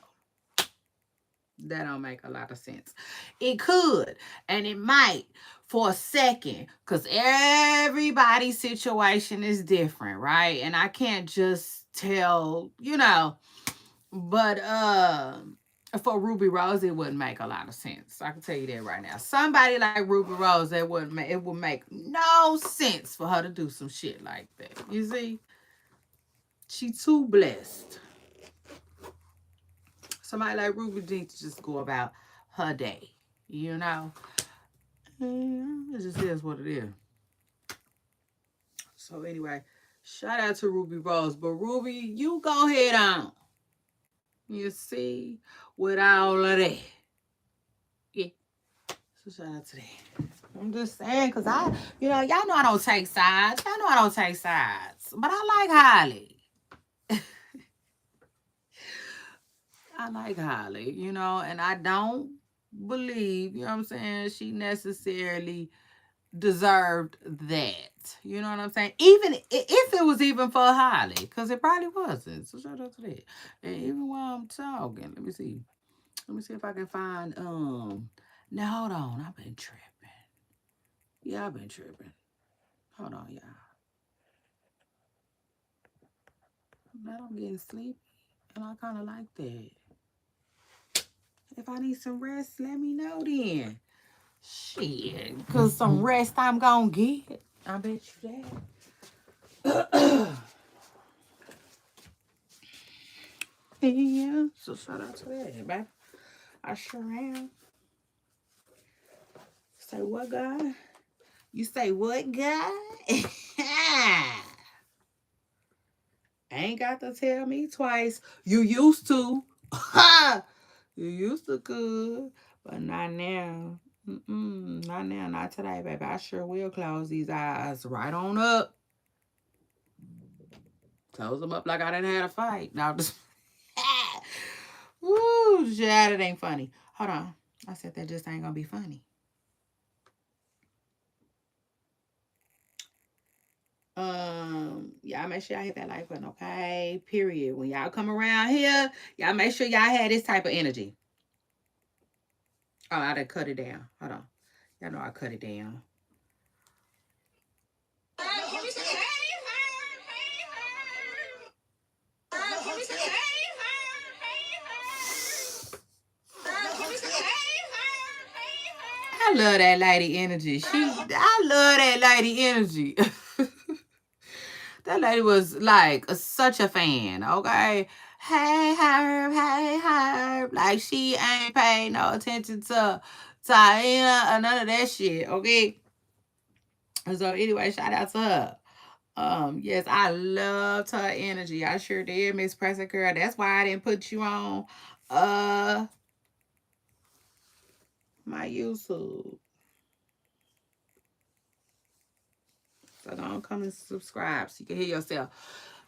That don't make a lot of sense. It could, and it might for a second, because everybody's situation is different, right? And I can't just tell, you know, but for Ruby Rose, it wouldn't make a lot of sense. I can tell you that right now. Somebody like Ruby Rose, it would make no sense for her to do some shit like that. You see? She too blessed. Somebody like Ruby needs to just go about her day. You know? It just is what it is. So anyway, shout out to Ruby Rose. But Ruby, you go ahead on. You see? With all of that. Yeah. So shout out to that. I'm just saying, because y'all know I don't take sides. Y'all know I don't take sides. But I like Holly. I like Holly, you know, and I don't believe, you know what I'm saying, she necessarily deserved that. You know what I'm saying? Even if it was even for Holly, because it probably wasn't. So shout out to that. And even while I'm talking, let me see. Let me see if I can find now hold on, I've been tripping. Yeah, I've been tripping. Hold on, y'all. Now I'm getting sleepy. And I kinda like that. If I need some rest, let me know then. Shit. Cause some rest I'm gonna get. I bet you that. Yeah. So shout out to that, baby. I sure am. Say what, God? You say what, God? Ain't got to tell me twice. You used to. You used to could, but not now. Not now, not today, baby. I sure will close these eyes right on up. Close them up like I didn't have a fight. Now just woo, shit, it ain't funny. Hold on. I said that just ain't gonna be funny. Y'all make sure y'all hit that like button, okay? Period. When y'all come around here, y'all make sure y'all have this type of energy. Oh, I done cut it down. Hold on. Y'all know I cut it down. I love that lady energy. I love that lady energy. That lady was like such a fan, okay? Hey Herb, like she ain't paying no attention to Taina or none of that shit, okay? So anyway, shout out to her. Yes, I loved her energy. I sure did, Miss Pressing Girl. That's why I didn't put you on my YouTube. So don't come and subscribe so you can hear yourself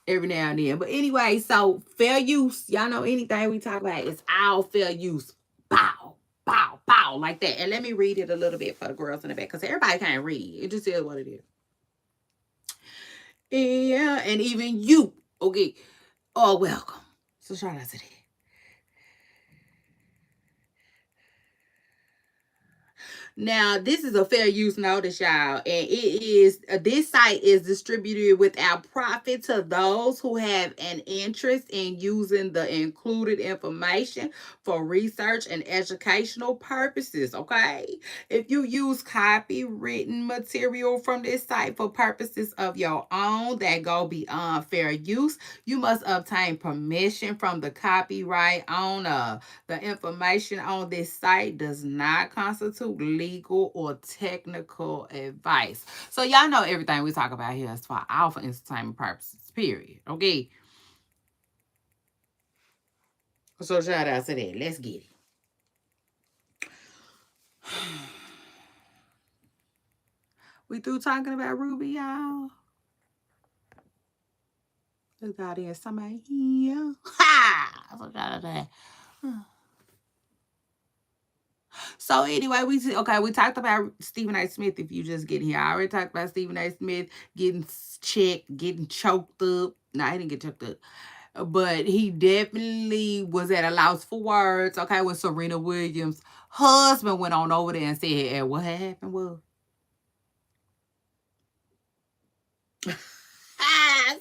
every now and then. But anyway, so fair use. Y'all know anything we talk about is all fair use. Bow, bow, bow, like that. And let me read it a little bit for the girls in the back, because everybody can't read. It just is what it is. Yeah, and even you, okay, are welcome. So shout out to that. Now, this is a fair use notice, y'all, and it is this site is distributed without profit to those who have an interest in using the included information for research and educational purposes. Okay, if you use copywritten material from this site for purposes of your own that go beyond fair use, you must obtain permission from the copyright owner. The information on this site does not constitute legal or technical advice. So y'all know everything we talk about here is for our entertainment purposes, period. Okay. So shout out to that. Let's get it. We through talking about Ruby, y'all? Look out there, somebody here. Ha! So shout out to that. So anyway, we talked about Stephen A. Smith. If you just get here, I already talked about Stephen A. Smith getting checked, getting choked up. No, he didn't get choked up, but he definitely was at a loss for words. Okay, when Serena Williams' husband went on over there and said, "Hey, what happened was."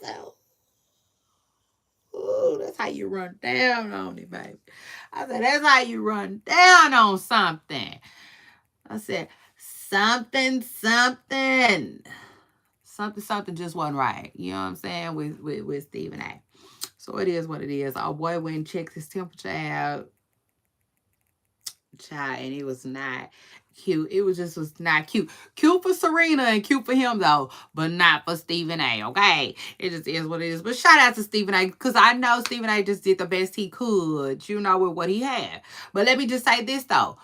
So, ooh, that's how you run down on it, baby. I said, that's how you run down on something. I said, something just wasn't right. You know what I'm saying? With Stephen A. So it is what it is. Our boy went and checked his temperature out. Child, and it was not cute. It was not cute. Cute for Serena and cute for him though, but not for Stephen A. Okay, it just is what it is. But shout out to Stephen A. because I know Stephen A. just did the best he could, you know, with what he had. But let me just say this though,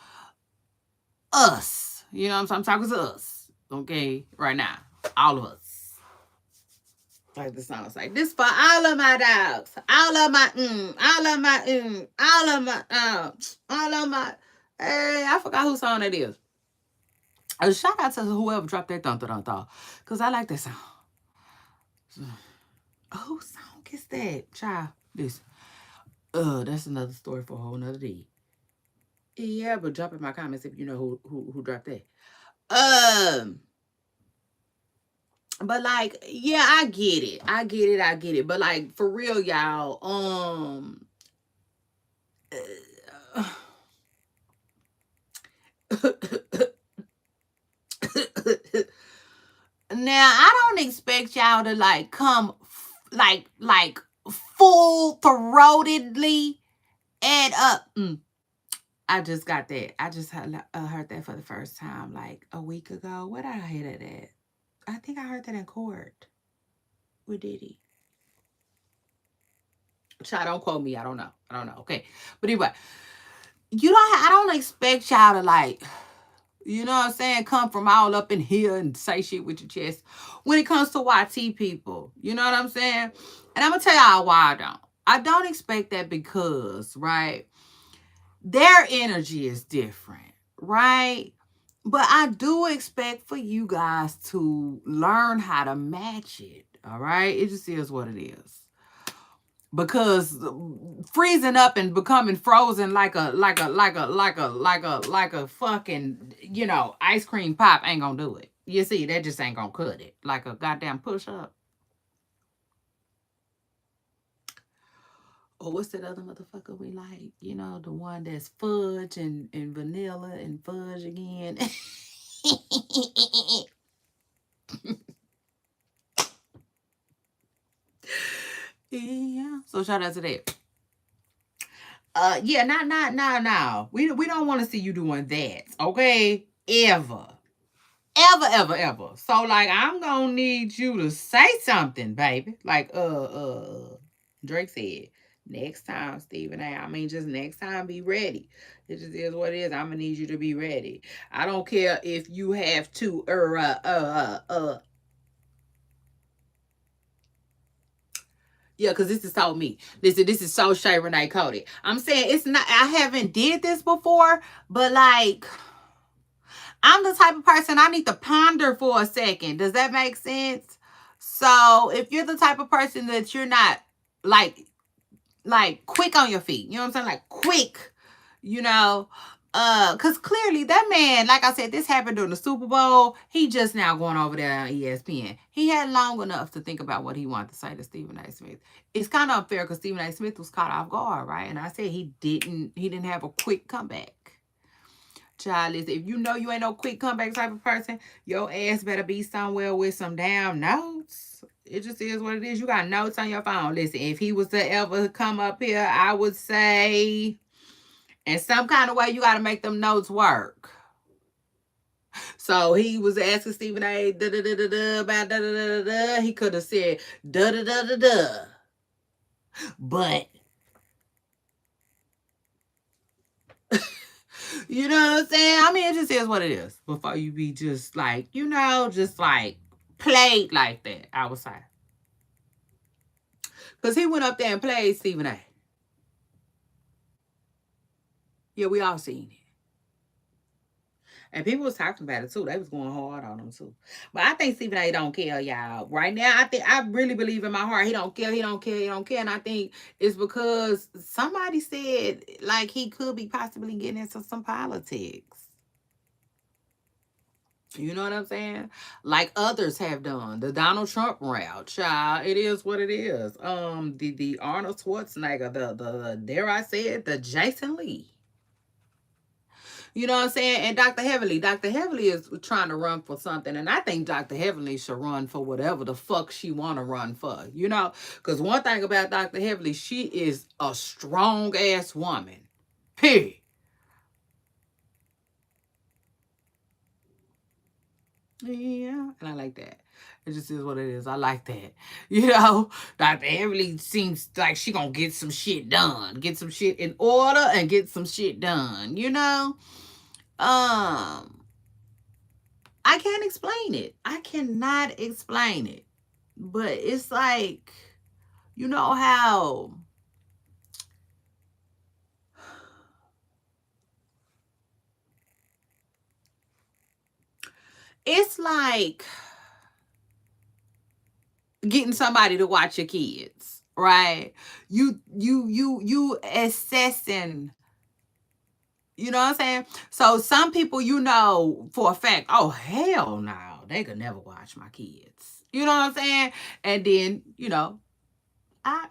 us, you know what I'm saying? I'm talking to us, okay, right now, all of us. Like the song like this for all of my dogs, all of my all of my all of my all of my. Hey, I forgot whose song that is. Shout out to whoever dropped that dun dun dun, because I like that song. Whose song is that, child? This. That's another story for a whole nother day. Yeah, but drop in my comments if you know who dropped that. But like, yeah, I get it. But like, for real, y'all, now I don't expect y'all to like come like full-throatedly and I just got that. I just heard that for the first time like a week ago. What did I hear that at? I think I heard that in court with Diddy. Child, don't quote me. I don't know. I don't know. Okay. But anyway, I don't expect y'all to like, you know what I'm saying, come from all up in here and say shit with your chest when it comes to YT people. You know what I'm saying? And I'm going to tell y'all why I don't. I don't expect that because, right, their energy is different, right? But I do expect for you guys to learn how to match it, all right? It just is what it is. Because freezing up and becoming frozen like a fucking, ice cream pop ain't gonna do it. You see, that just ain't gonna cut it. Like a goddamn push up. Or what's that other motherfucker we like? The one that's fudge and vanilla and fudge again. Yeah. So shout out to that. Yeah, not. We don't want to see you doing that, okay? Ever. Ever. So like I'm gonna need you to say something, baby. Like Drake said, next time, Stephen A. I mean, just next time, be ready. It just is what it is. I'm gonna need you to be ready. I don't care if you have to yeah, because this is so me. This is so Shay Renee Cody. I'm saying it's not, I haven't did this before, but like I'm the type of person I need to ponder for a second. Does that make sense? So if you're the type of person that you're not like quick on your feet, you know what I'm saying? Like quick, because clearly that man, like I said, this happened during the Super Bowl. He just now going over there on ESPN. He had long enough to think about what he wanted to say to Stephen A. Smith. It's kind of unfair because Stephen A. Smith was caught off guard, right? And I said he didn't have a quick comeback. Child, listen, if you know you ain't no quick comeback type of person, your ass better be somewhere with some damn notes. It just is what it is. You got notes on your phone. Listen, if he was to ever come up here, I would say in some kind of way, you got to make them notes work. So he was asking Stephen A. About da. He could have said da. But you know what I'm saying? I mean, it just is what it is. Before you be just like, just like played like that, I would say. Because he went up there and played Stephen A. Yeah, we all seen it. And people was talking about it too. They was going hard on him too. But I think Stephen A don't care, y'all. Right now, I really believe in my heart he don't care. And I think it's because somebody said like he could be possibly getting into some politics. You know what I'm saying? Like others have done. The Donald Trump route, child. It is what it is. The Arnold Schwarzenegger, the dare I say it, the Jason Lee. You know what I'm saying? And Dr. Heavenly. Dr. Heavenly is trying to run for something. And I think Dr. Heavenly should run for whatever the fuck she want to run for. Because one thing about Dr. Heavenly, she is a strong ass woman. Period. Yeah. And I like that. It just is what it is. I like that. Dr. Heavenly seems like she gonna get some shit done. Get some shit in order and get some shit done. I can't explain it. I cannot explain it. But it's like, you know how it's like getting somebody to watch your kids, right? You assessing. You know what I'm saying? So some people, for a fact, oh hell no, they could never watch my kids. You know what I'm saying? And then, I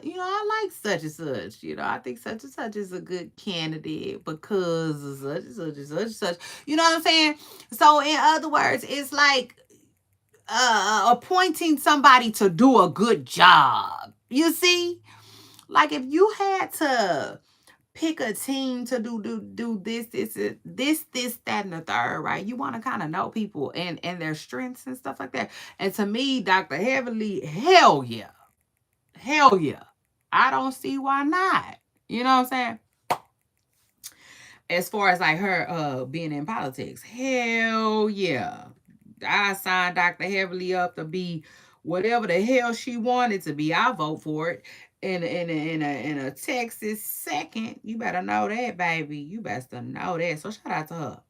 like such and such. I think such and such is a good candidate because of such and such and such and such. You know what I'm saying? So in other words, it's like appointing somebody to do a good job. You see? Like if you had to pick a team to do this, that, and the third, right? You want to kind of know people and their strengths and stuff like that. And to me, Dr. Heavenly, hell yeah. Hell yeah. I don't see why not. You know what I'm saying? As far as like her being in politics, hell yeah. I signed Dr. Heavily up to be whatever the hell she wanted to be. I vote for it. In a Texas second, you better know that, baby. You better know that. So shout out to her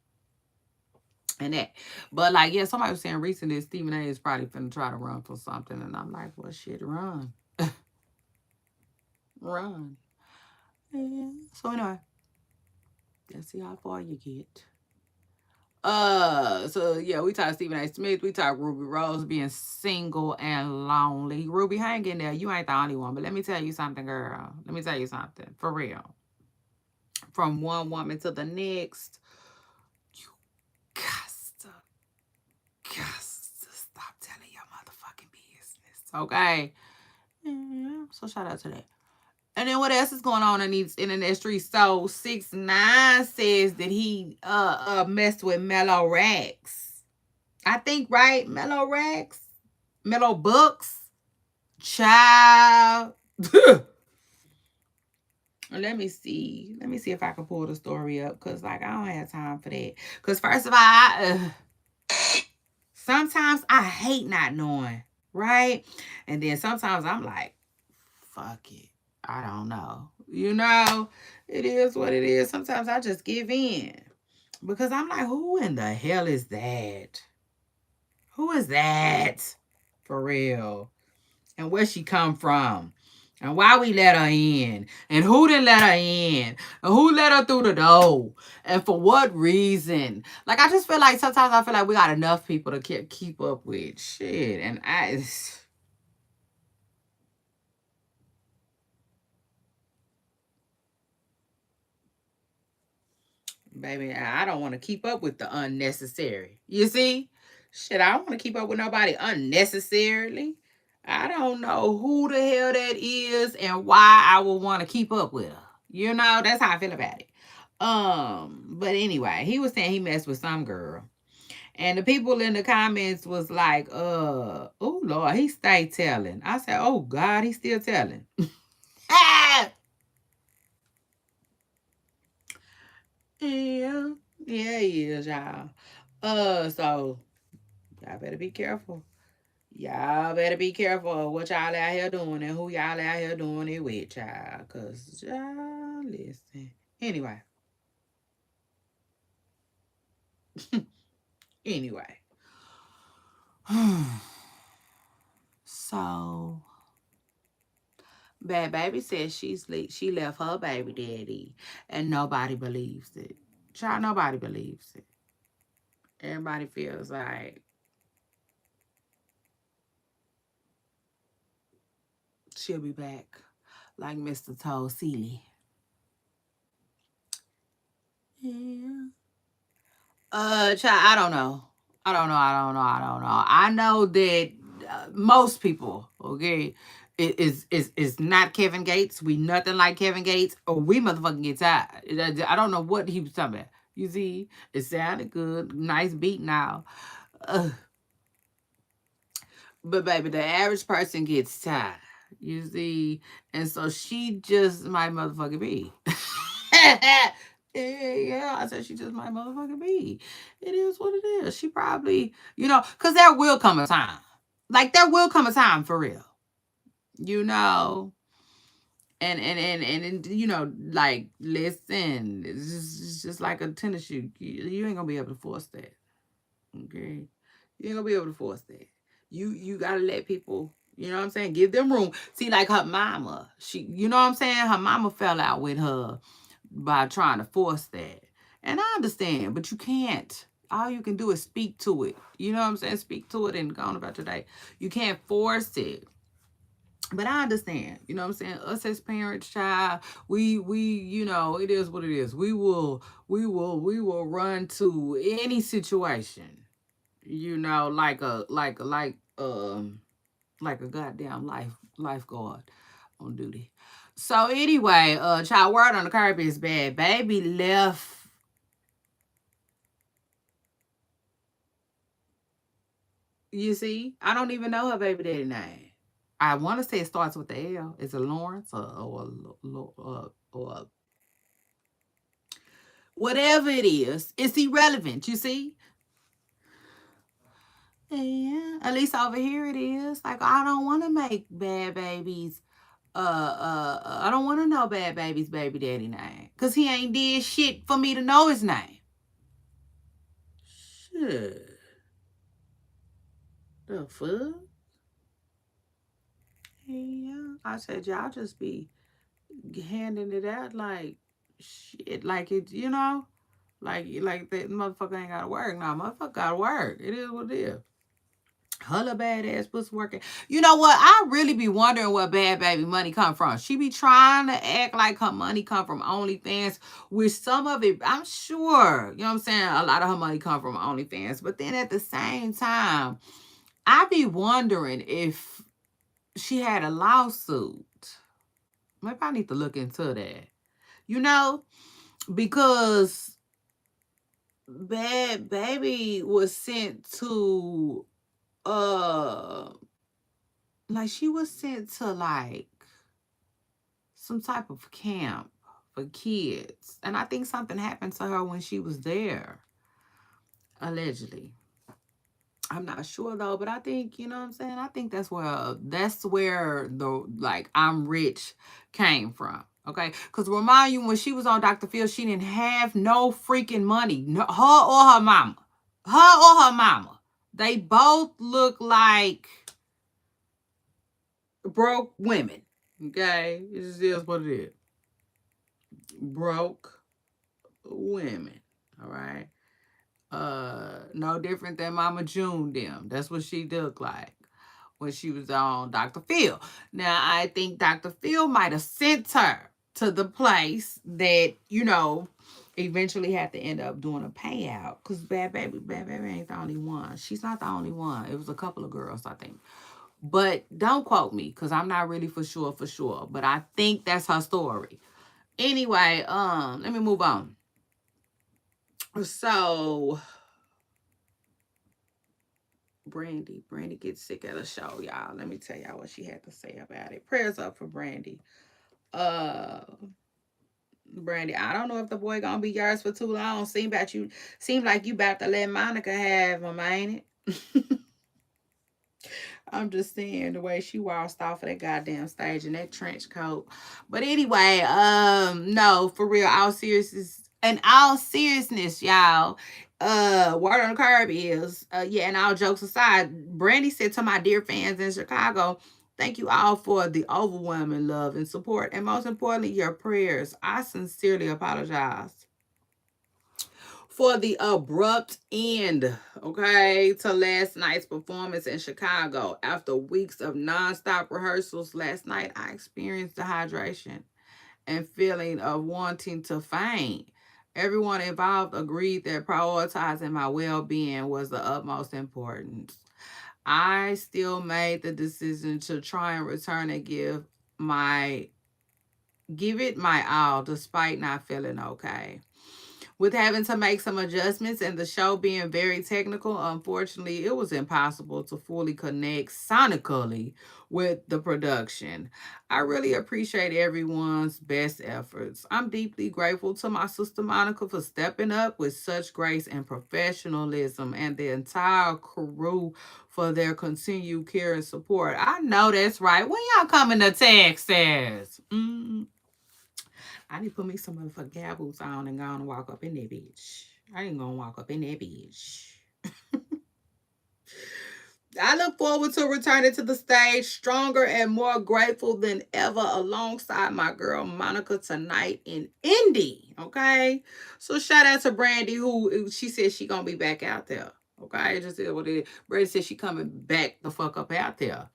and that. But like, yeah, somebody was saying recently Stephen A is probably finna try to run for something, and I'm like, well, shit, run, run. Yeah. So anyway, let's see how far you get. So yeah, we talked Stephen A. Smith, we talked Ruby Rose being single and lonely. Ruby, hang in there. You ain't the only one, but let me tell you something, girl. Let me tell you something. For real. From one woman to the next, you got to stop telling your motherfucking business. Okay? Yeah. So shout out to that. And then what else is going on in these internet streets? So 6ix9ine says that he messed with Mellow Rax. I think, right? Mellow Rax? Mellow Books? Child. Let me see. Let me see if I can pull the story up. Because, like, I don't have time for that. Because, first of all, sometimes I hate not knowing. Right? And then sometimes I'm like, fuck it. I don't know. You know, it is what it is. Sometimes I just give in. Because I'm like, who in the hell is that? Who is that? For real. And where she come from? And why we let her in? And who didn't let her in? And who let her through the door? And for what reason? Like, I just feel like sometimes I feel like we got enough people to keep up with shit. And baby, I don't want to keep up with the unnecessary. You see? Shit, I don't want to keep up with nobody unnecessarily. I don't know who the hell that is and why I would want to keep up with her. You know, that's how I feel about it. But anyway, he was saying he messed with some girl. And the people in the comments was like, oh Lord, he stay telling. I said, oh God, he still telling. Yeah. Yeah, he is, y'all. So y'all better be careful. Y'all better be careful of what y'all out here doing and who y'all out here doing it with, child. Cause y'all listen. Anyway. Anyway. So Bad Baby says she left her baby daddy and nobody believes it. Child, nobody believes it. Everybody feels like she'll be back. Like Mr. Told Seeley. Yeah. Child, I don't know. I know that most people, okay, is not Kevin Gates. We nothing like Kevin Gates, or we motherfucking get tired. I don't know what he was talking about. You see, it sounded good, nice beat now, but baby, the average person gets tired. You see, and so she just might motherfucking be. Yeah, I said she just might motherfucking be. It is what it is. She probably, because there will come a time. Like there will come a time for real. You know. And like listen, it's just like a tennis shoe. You ain't gonna be able to force that. Okay. You ain't gonna be able to force that. You gotta let people, you know what I'm saying, give them room. See, like her mama, you know what I'm saying? Her mama fell out with her by trying to force that. And I understand, but you can't. All you can do is speak to it. You know what I'm saying? Speak to it and go on about your day. You can't force it. But I understand. You know what I'm saying? Us as parents, child, it is what it is. We will run to any situation. Like a goddamn lifeguard on duty. So anyway, child, word on the curb is bad. Baby left. You see, I don't even know her baby daddy name. I want to say it starts with the L. Is it Lawrence or whatever it is? It's irrelevant. You see, yeah. At least over here it is. Like I don't want to make bad babies. I don't want to know bad baby's baby daddy name because he ain't did shit for me to know his name. Shit. The fuck? Yeah. I said, y'all just be handing it out like shit, like it, like that motherfucker ain't gotta work. Nah, motherfucker gotta work. It is what it is. Her badass pussy working. You know what? I really be wondering where bad baby money come from. She be trying to act like her money come from OnlyFans, which some of it, I'm sure, you know what I'm saying? A lot of her money come from OnlyFans. But then at the same time, I be wondering if she had a lawsuit. Maybe I need to look into that. You know, because bad baby was sent to like she was sent to like some type of camp for kids. And I think something happened to her when she was there. Allegedly. I'm not sure though, but I think, you know what I'm saying? I think that's where the like I'm rich came from. Okay. Cause remind you when she was on Dr. Phil, she didn't have no freaking money. No, her or her mama. Her or her mama. They both look like broke women. Okay. It just is what it is. Broke women. All right. No different than Mama June them. That's what she looked like when she was on Dr. Phil. Now I think Dr. Phil might have sent her to the place that, eventually had to end up doing a payout. Cause Bad Baby ain't the only one. She's not the only one. It was a couple of girls, I think. But don't quote me, because I'm not really for sure. But I think that's her story. Anyway, let me move on. So Brandy gets sick at a show, y'all. Let me tell y'all what she had to say about it. Prayers up for Brandy. Uh Brandy, I don't know if the boy gonna be yours for too long. Seem like you about to let Monica have him, ain't it? I'm just saying the way she walked off of that goddamn stage in that trench coat. But anyway, no, for real, all seriousness, y'all. Word on the curb is, yeah, and all jokes aside, Brandy said to my dear fans in Chicago, thank you all for the overwhelming love and support, and most importantly, your prayers. I sincerely apologize for the abrupt end, okay, to last night's performance in Chicago. After weeks of nonstop rehearsals last night, I experienced dehydration and feeling of wanting to faint. Everyone involved agreed that prioritizing my well-being was the utmost importance. I still made the decision to try and return and give it my all despite not feeling okay. With having to make some adjustments and the show being very technical, unfortunately, it was impossible to fully connect sonically with the production. I really appreciate everyone's best efforts. I'm deeply grateful to my sister Monica for stepping up with such grace and professionalism, and the entire crew for their continued care and support. I know that's right. When y'all coming to Texas? I need to put me some motherfucking cowboy boots on and go on and walk up in that bitch. I ain't gonna walk up in that bitch. I look forward to returning to the stage stronger and more grateful than ever alongside my girl Monica tonight in Indy. Okay. So shout out to Brandy, who she said she gonna be back out there. Okay, just what it is. Brandy said she coming back the fuck up out there.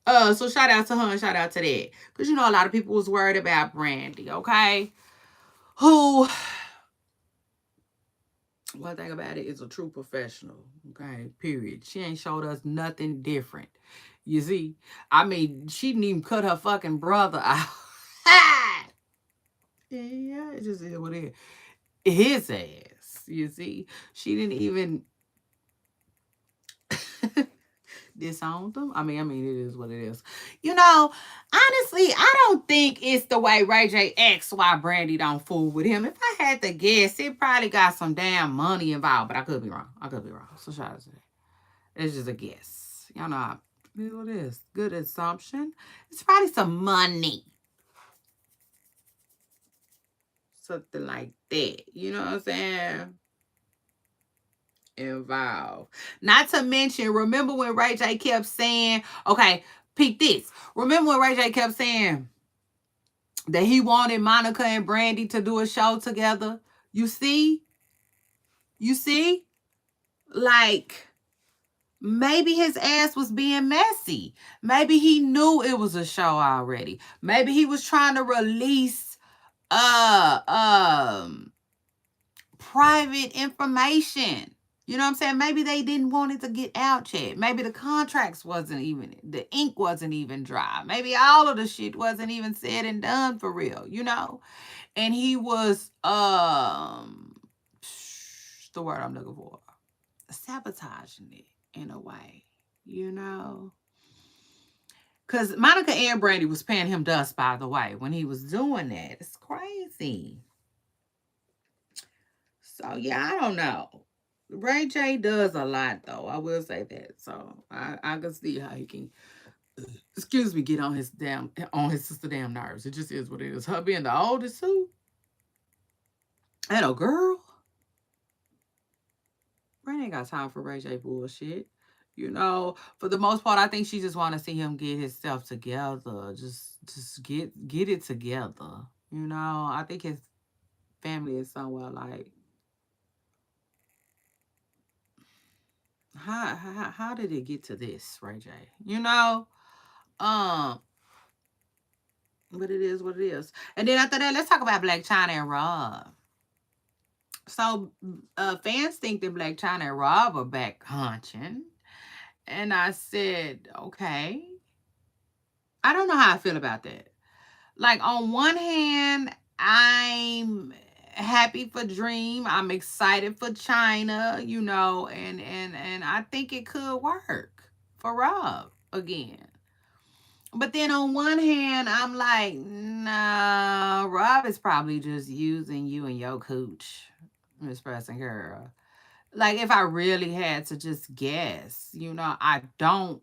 So shout out to her and shout out to that. Cause a lot of people was worried about Brandy, okay? Who, one thing about it, is a true professional. Okay, period. She ain't showed us nothing different. You see, I mean, she didn't even cut her fucking brother out. Yeah, it just is what it is. His ass, you see. She didn't even disowned them. I mean, it is what it is. You know, honestly, I don't think it's the way Ray J acts why Brandy don't fool with him. If I had to guess, it probably got some damn money involved, but I could be wrong. I could be wrong. So shout out to that. It's just a guess. Y'all know how it is what it is. Good assumption. It's probably some money. Something like that. You know what I'm saying? Involved. Not to mention, remember when Ray J kept saying, okay, peep this. Remember when Ray J kept saying that he wanted Monica and Brandy to do a show together? You see? You see? Like, maybe his ass was being messy. Maybe he knew it was a show already. Maybe he was trying to release uh um private information. You know what I'm saying? Maybe they didn't want it to get out yet. Maybe the contracts wasn't even, the ink wasn't even dry. Maybe all of the shit wasn't even said and done for real, you know? And he was, the word I'm looking for, sabotaging it in a way, you know? Because Monica and Brandy was paying him dust, by the way, when he was doing that. It's crazy. So, yeah, I don't know. Ray J does a lot, though. I will say that. So I can see how he can, excuse me, get on his sister damn nerves. It just is what it is. Her being the oldest too. And a girl. Ray ain't got time for Ray J bullshit. You know, for the most part, I think she just want to see him get himself together. Just get it together. You know, I think his family is somewhere like, how did it get to this, Ray J? You know, um, but it is what it is. And then after that, let's talk about Black China and Rob. So, fans think that Black China and Rob are back hunching, and I said, okay. I don't know how I feel about that. Like, on one hand, I'm happy for Dream. I'm excited for China, you know, and I think it could work for Rob again. But then on one hand, I'm like, nah, Rob is probably just using you and your cooch, Miss Pressing Girl. Like, if I really had to just guess, you know, I don't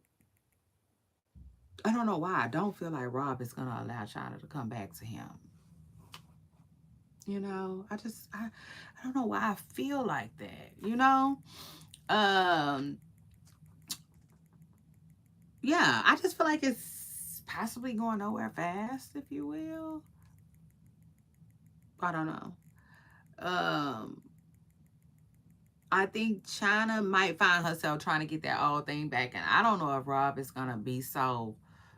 know why. I don't feel like Rob is gonna allow China to come back to him. You know, I don't know why I feel like that, you know? Um, yeah, I just feel like it's possibly going nowhere fast, if you will. I don't know. Um, I think China might find herself trying to get that old thing back. And I don't know if Rob is going to be so,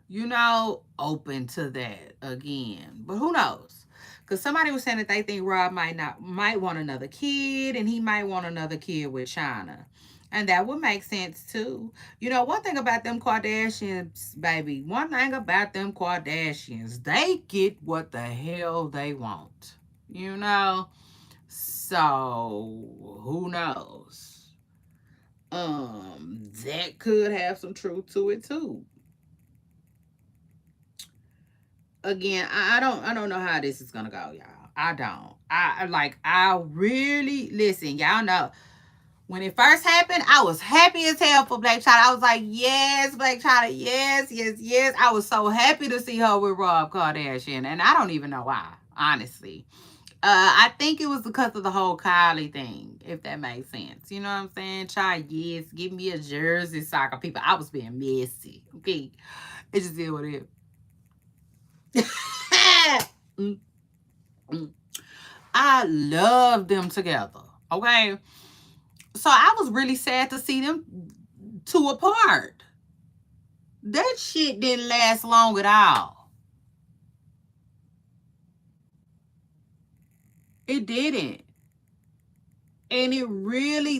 you know, open to that again. But who knows? Because somebody was saying that they think Rob might want another kid, and he might want another kid with China. And that would make sense too. You know, one thing about them Kardashians, baby, one thing about them Kardashians, they get what the hell they want. You know? So who knows? That could have some truth to it too. Again, I don't know how this is gonna go, y'all. I don't. I really listen, y'all know. When it first happened, I was happy as hell for Black China. I was like, yes, Black China, yes, yes, yes. I was so happy to see her with Rob Kardashian. And I don't even know why, honestly. I think it was because of the whole Kylie thing, if that makes sense. You know what I'm saying? Try, yes, give me a jersey, soccer people. I was being messy. Okay. It just did what it is. Mm, mm. I love them together. Okay. So I was really sad to see them two apart. That shit didn't last long at all. It didn't. And they really,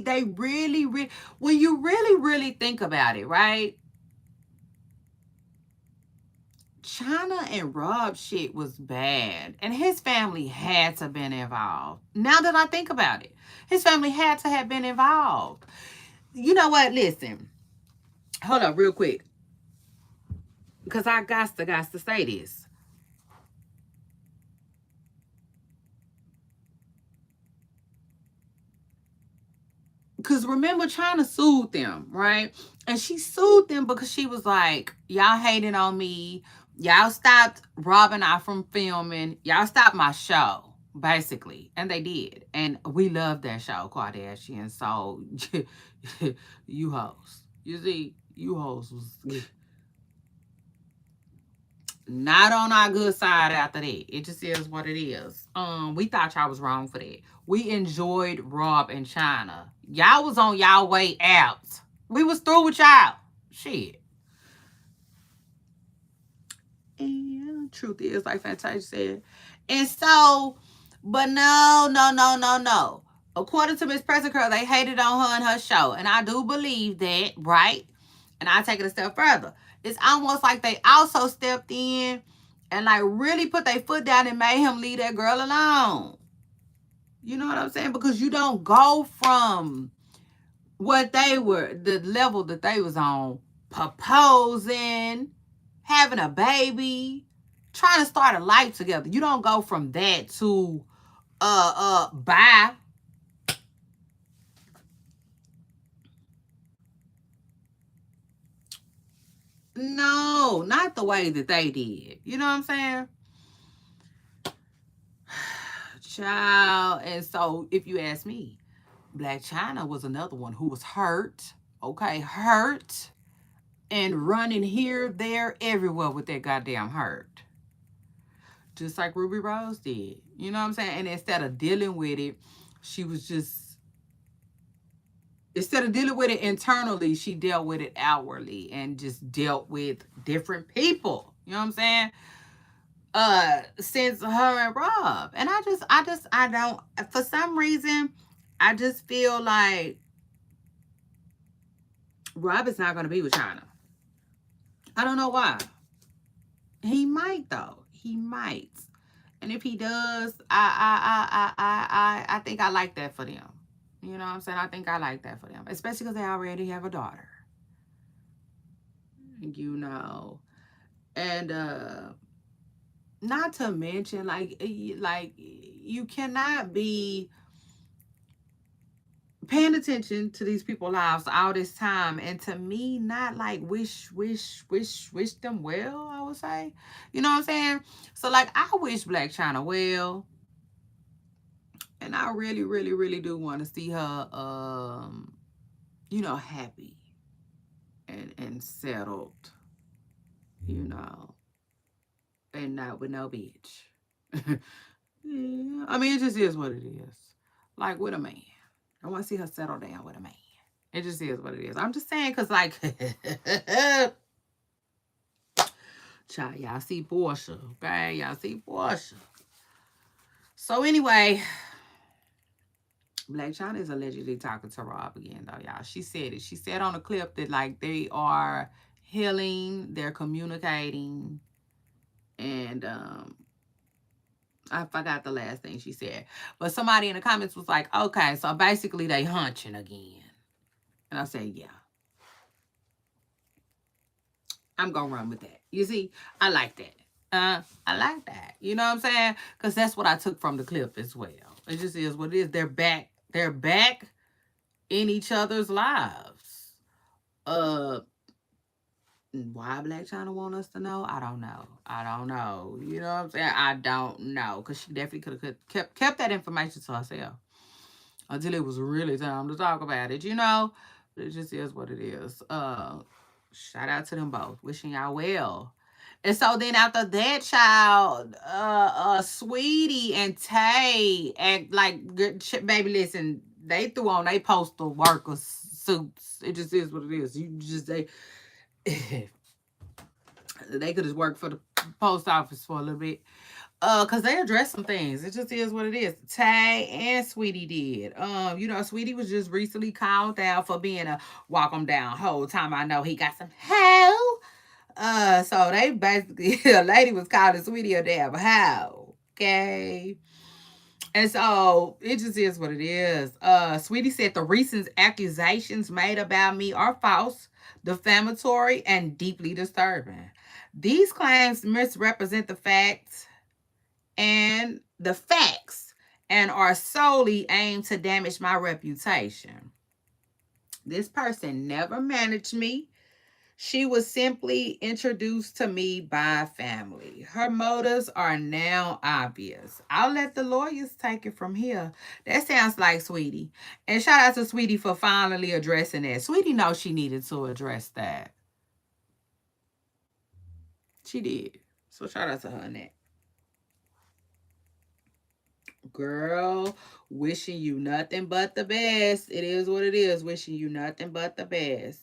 when you really, really think about it, right? China and Rob shit was bad, and his family had to been involved. Now that I think about it, his family had to have been involved. You know what? Listen, hold up, real quick, because I got to say this. Because remember, China sued them, right? And she sued them because she was like, y'all hating on me. Y'all stopped Rob and I from filming. Y'all stopped my show, basically. And they did. And we love that show, Kardashian. So, you hoes. You see, you hoes was not on our good side after that. It just is what it is. We thought y'all was wrong for that. We enjoyed Rob and China. Y'all was on y'all way out. We was through with y'all. Shit. And truth is, like Fantasia said. And so, but no. According to Miss Present Curl, they hated on her and her show. And I do believe that, right? And I take it a step further. It's almost like they also stepped in and like really put their foot down and made him leave that girl alone. You know what I'm saying? Because you don't go from what they were, the level that they was on, proposing, having a baby, trying to start a life together. You don't go from that to bye. No, not the way that they did. You know what I'm saying? Child. And so if you ask me, Black China was another one who was hurt. Okay, hurt and running here, there, everywhere with that goddamn hurt. Just like Ruby Rose did. You know what I'm saying? And instead of dealing with it, she was just, instead of dealing with it internally, she dealt with it outwardly and just dealt with different people. You know what I'm saying? Since her and Rob. And I don't, for some reason, I just feel like Rob is not going to be with China. I don't know why. He might though. He might. And if he does, I think I like that for them. You know what I'm saying? I think I like that for them, especially because they already have a daughter. You know, and not to mention, like you cannot be paying attention to these people's lives all this time, and to me not like wish them well, I would say. You know what I'm saying? So like I wish Black China well, and I really do want to see her happy and settled, you know, and not with no bitch. Yeah, I mean, it just is what it is. Like with a man, I want to see her settle down with a man. It just is what it is. I'm just saying, because, like, child, y'all see Portia, okay? Y'all see Portia. So, anyway, Blac Chyna is allegedly talking to Rob again, though, y'all. She said it. She said on the clip that, like, they are healing, they're communicating, and, I forgot the last thing she said. But somebody in the comments was like, okay, so basically they hunching again. And I said, yeah. I'm going to run with that. You see, I like that. I like that. You know what I'm saying? Because that's what I took from the clip as well. It just is what it is. They're back. They're back in each other's lives. Why Blac Chyna want us to know? I don't know. I don't know. You know what I'm saying? I don't know. Because she definitely could have kept that information to herself until it was really time to talk about it, you know? It just is what it is. Shout out to them both. Wishing y'all well. And so then after that, child, Sweetie and Tay act like good baby. Listen, they threw on they postal worker suits. It just is what it is. You just they could just work for the post office for a little bit. Cause they addressed some things. It just is what it is. Tay and Sweetie did. Sweetie was just recently called out for being a walk 'em down whole time. I know he got some hell. So they basically, a lady was calling Sweetie a damn hoe. Okay. And so it just is what it is. Sweetie said the recent accusations made about me are false, defamatory, and deeply disturbing. These claims misrepresent the facts and are solely aimed to damage my reputation. This person never managed me. She was simply introduced to me by family. Her motives are now obvious. I'll let the lawyers take it from here. That sounds like Sweetie. And shout out to Sweetie for finally addressing that. Sweetie knows she needed to address that. She did. So shout out to her on that. Girl, wishing you nothing but the best. It is what it is. Wishing you nothing but the best.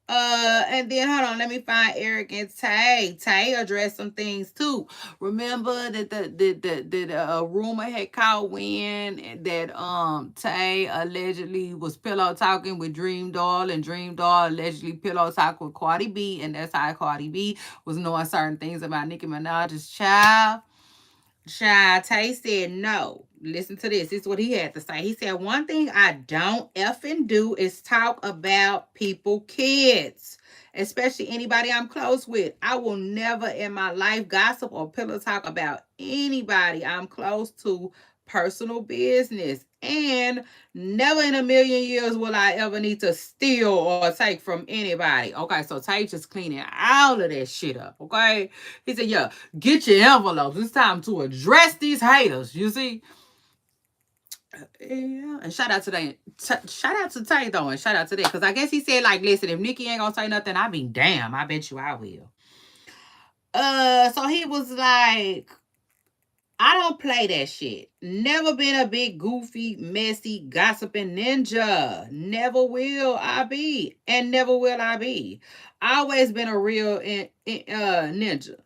And then hold on, let me find Eric and Tay. Tay addressed some things too. Remember that the rumor had caught wind that Tay allegedly was pillow talking with Dream Doll, and Dream Doll allegedly pillow talked with Cardi B, and that's how Cardi B was knowing certain things about Nicki Minaj's child. Tay said no. Listen to this. This is what he had to say. He said, one thing I don't effing do is talk about people kids, especially anybody I'm close with. I will never in my life gossip or pillow talk about anybody I'm close to, personal business. And never in a million years will I ever need to steal or take from anybody. Okay, so Tay just cleaning all of that shit up. Okay. He said, yeah, get your envelopes. It's time to address these haters. You see? Yeah. And shout out to that. Shout out to Tay though, and shout out to that. Because I guess he said, like, listen, if Nicki ain't gonna say nothing, I be damn. I bet you I will. So he was like, I don't play that shit. Never been a big, goofy, messy, gossiping ninja. Never will I be. And never will I be. Always been a real ninja.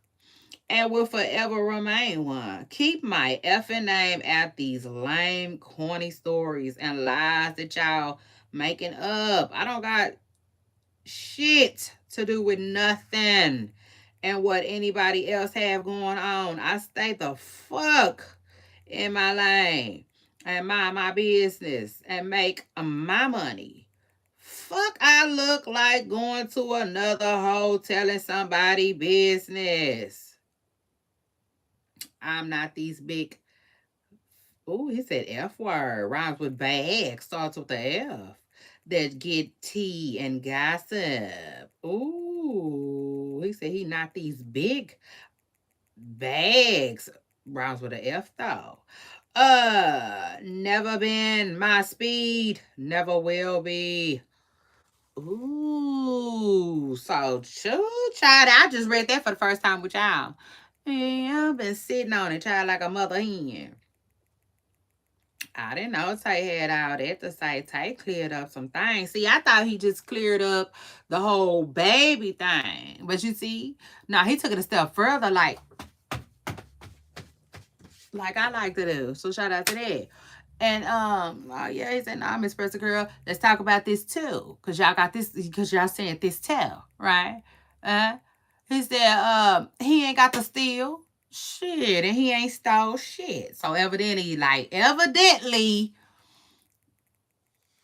And will forever remain one. Keep my effing name out these lame, corny stories and lies that y'all making up. I don't got shit to do with nothing and what anybody else have going on. I stay the fuck in my lane and mind my business and make my money. Fuck, I look like going to another hoe telling somebody business. I'm not these big. Oh, he said F word. Rhymes with bag. Starts with the F. That get tea and gossip. Ooh, he said he not these big bags. Rhymes with a F though. Never been my speed. Never will be. Ooh, so child, I just read that for the first time with y'all. Yeah, I've been sitting on it, child, like a mother hen. I didn't know Tay had all that to say. Tay cleared up some things. See, I thought he just cleared up the whole baby thing. But you see, no, he took it a step further, like I like to do. So shout out to that. And oh yeah, he said, no, Miss Pressa Girl, let's talk about this too. Cause y'all got this, because y'all saying this too, right? He said, he ain't got to steal shit, and he ain't stole shit. So evidently,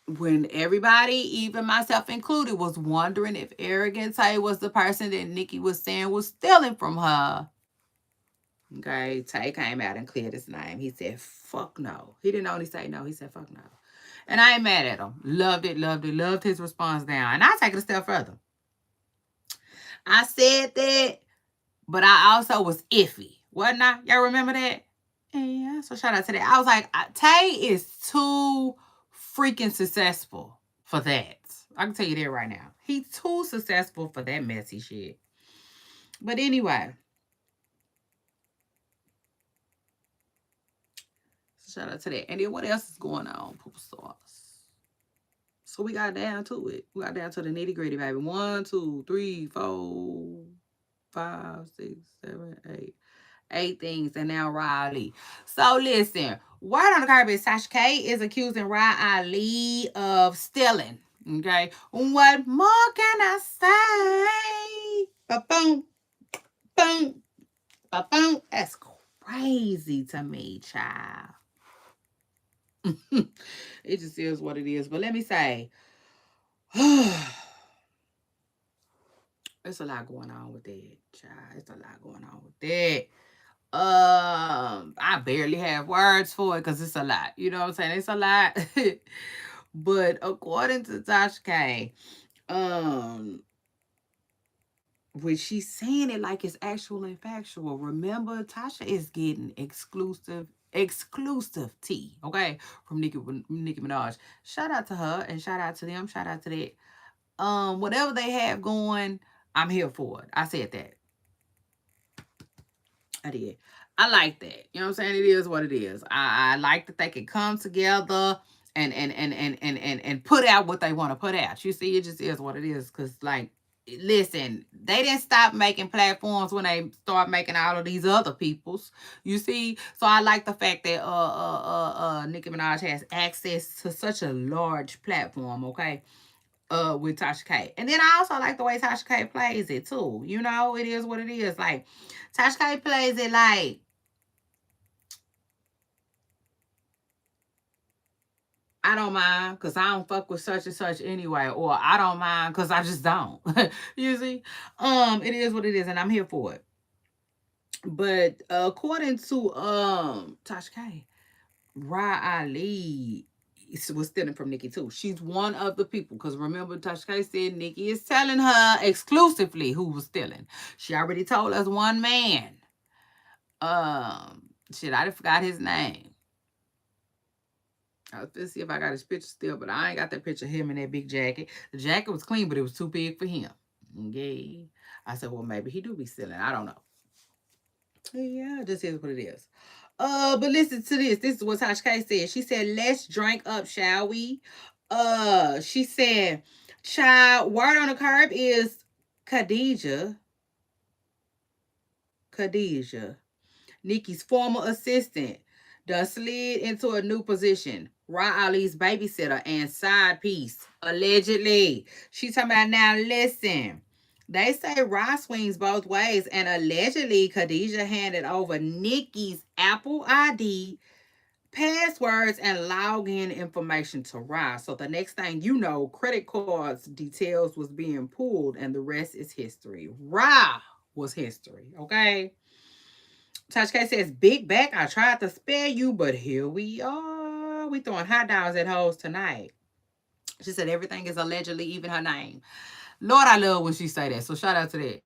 when everybody, even myself included, was wondering if Arrogant Tay was the person that Nicki was saying was stealing from her. Okay, Tay came out and cleared his name. He said, fuck no. He didn't only say no, he said, fuck no. And I ain't mad at him. Loved it, loved his response down. And I'll take it a step further. I said that, but I also was iffy. Wasn't I? Y'all remember that? Yeah, so shout out to that. I was like, Tay is too freaking successful for that. I can tell you that right now. He's too successful for that messy shit. But anyway. Shout out to that. And then what else is going on, Poopa Sauce? So we got down to it. We got down to the nitty gritty, baby. 1, 2, 3, 4, 5, 6, 7, 8. 8 things, and now Rah Ali. So listen, word on the carpet, Sasha K is accusing Rah Ali of stealing. Okay, what more can I Ba-boom, boom, ba-boom. That's crazy to me, child. It just is what it is. But let me say, it's a lot going on with that, child. It's a lot going on with that. I barely have words for it because it's a lot. You know what I'm saying? It's a lot. But according to Tasha K, um, when she's saying it like it's actual and factual, remember Tasha is getting exclusive tea, okay, from Nicki Minaj. Shout out to her and shout out to them. Shout out to that. Whatever they have going, I'm here for it. I said that. I did. I like that. You know what I'm saying? It is what it is. I like that they can come together and put out what they want to put out. You see, it just is what it is. Cause like, listen, they didn't stop making platforms when they start making all of these other people's. You see, so I like the fact that Nicki Minaj has access to such a large platform. Okay, with Tasha K. And then I also like the way Tasha K plays it too. You know, it is what it is. Like Tasha K plays it like I don't mind because I don't fuck with such and such anyway, or I don't mind because I just don't. You see, it is what it is, and I'm here for it. But according to Tasha K, Rah Ali was stealing from Nicki too. She's one of the people because remember Tasha K said Nicki is telling her exclusively who was stealing. She already told us one man. Shit, I forgot his name. Let's see if I got his picture still, but I ain't got that picture of him in that big jacket. The jacket was clean, but it was too big for him. Okay. I said, well, maybe he do be stealing. I don't know. Yeah, this is what it is. But listen to this. This is what Tasha K said. She said, let's drink up, shall we? She said, child, word on the curb is Khadijah. Khadijah. Nicki's former assistant done slid into a new position. Rah Ali's babysitter and side piece, allegedly. She talking about now, listen. They say Rah swings both ways, and allegedly Khadijah handed over Nicki's Apple ID, passwords, and login information to Rah. So the next thing you know, credit cards details was being pulled, and the rest is history. Rah was history, okay? Tasha K says, big back, I tried to spare you, but here we are. We throwing hot dogs at hoes tonight. She said everything is allegedly, even her name. Lord, I love when she say that. So shout out to that.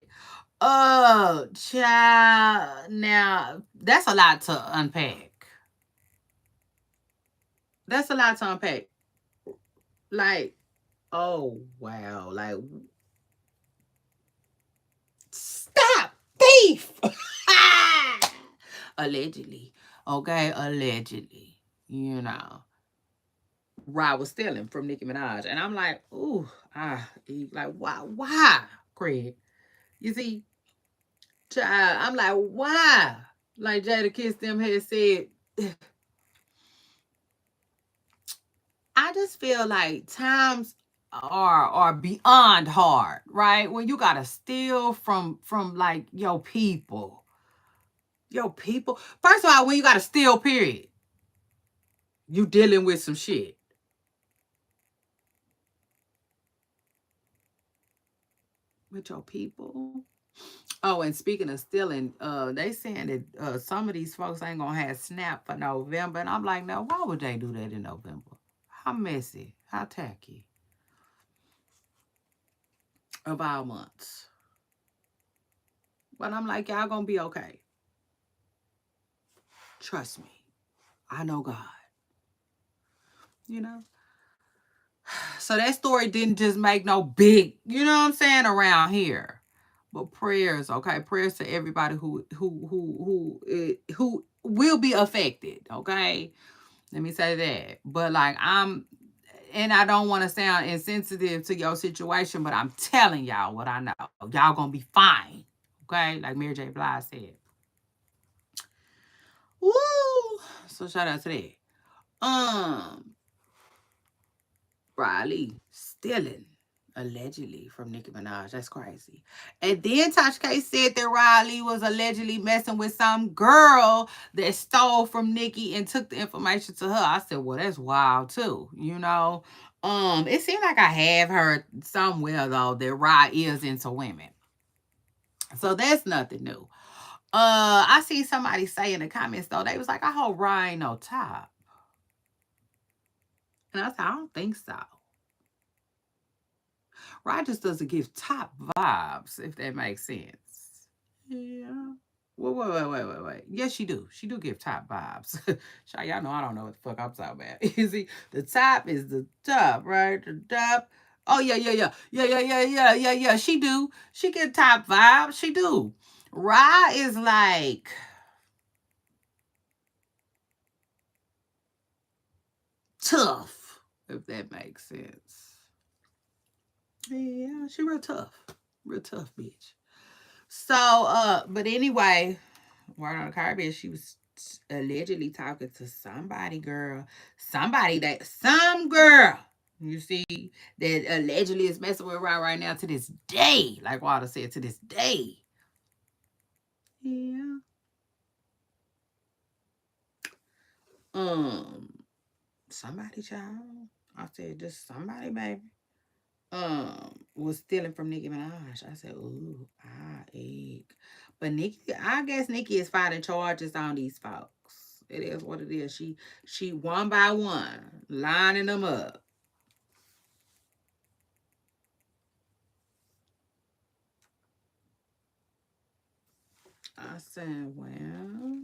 Child. Now, that's a lot to unpack. That's a lot to unpack. Like, oh, wow. Like, stop, thief. Allegedly. Okay, allegedly. You know. Rah was stealing from Nicki Minaj. And I'm like, ooh, like, why, Craig? You see, child, I'm like, why? Like Jada Kiss them had said, I just feel like times are beyond hard, right? When you gotta steal from like your people. Your people. First of all, when you gotta steal, period, you dealing with some shit. With your people. Oh, and speaking of stealing, they saying that some of these folks ain't gonna have SNAP for November, and I'm like, no, why would they do that in November? How messy, how tacky of our months. But I'm like, y'all gonna be okay. Trust me, I know God. You know. So that story didn't just make no big, you know what I'm saying, around here. But prayers, okay, prayers to everybody who will be affected, okay. Let me say that. But like and I don't want to sound insensitive to your situation, but I'm telling y'all what I know. Y'all gonna be fine. Okay? Like Mary J. Blige said. Woo! So shout out to that. Riley stealing. Allegedly from Nicki Minaj. That's crazy. And then Tasha K said that Riley was allegedly messing with some girl that stole from Nicki and took the information to her. I said, well, that's wild too. You know? It seemed like I have heard somewhere though that Rah is into women. So that's nothing new. I see somebody say in the comments though, they was like, I hope Rah ain't no top. And I said, I don't think so. Rah just doesn't give top vibes, if that makes sense. Yeah. Wait. Yes, she do. She do give top vibes. Y'all know I don't know what the fuck I'm talking about. You see, the top is the top, right? The top. Oh, yeah. She do. She get top vibes. She do. Rah is like... tough, if that makes sense. Yeah, she real tough. Real tough bitch. So, but anyway, word on the carpet, she was allegedly talking to somebody, girl. Some girl, you see, that allegedly is messing with Rah right now to this day. Like Walter said, to this day. Yeah. Somebody, child. I said, just somebody, baby. Was stealing from Nicki Minaj. I said, ooh, ache. But Nicki, I guess Nicki is filing charges on these folks. It is what it is. She one by one lining them up. I said, well.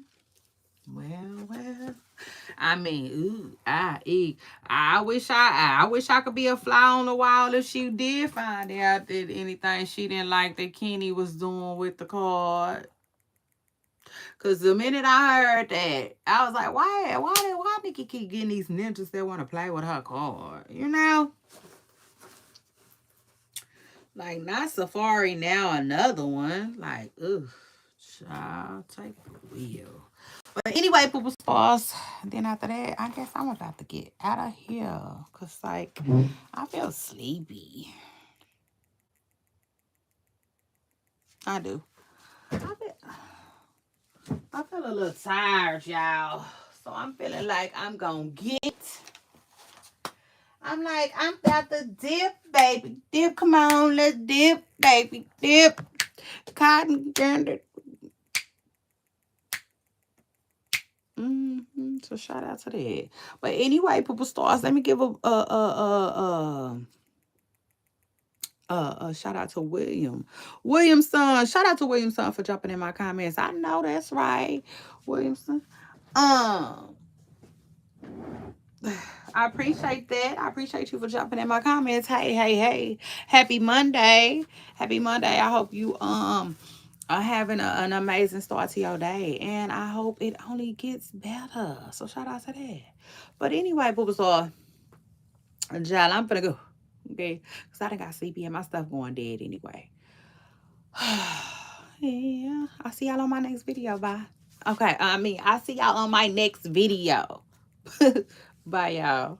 I mean, ooh, I wish I could be a fly on the wall if she did find out that anything she didn't like that Kenny was doing with the card. Cause the minute I heard that, I was like, why Nicki keep getting these ninjas that want to play with her card? You know? Like, not Safari now, another one. Like, ugh, child, take the wheel. But anyway, Poopa Stars. Then after that, I guess I'm about to get out of here. Cause like, I feel sleepy. I do. I feel a little tired, y'all. So I'm feeling like I'm gonna I'm about to dip, baby. Dip, come on, let's dip, baby. Dip. Cotton candy. So shout out to that. But anyway, Poopa Stars, let me give a shout out to Williamson. Shout out to Williamson for jumping in my comments. I know that's right, Williamson. I appreciate that. I appreciate you for jumping in my comments. Hey. Happy Monday. Happy Monday. I hope you are having an amazing start to your day. And I hope it only gets better. So shout out to that. But anyway, Poopa Star, Jal, I'm gonna go. Okay. Because I done got sleepy and my stuff going dead anyway. Yeah. I'll see y'all on my next video. Bye. Okay. I'll see y'all on my next video. Bye, y'all.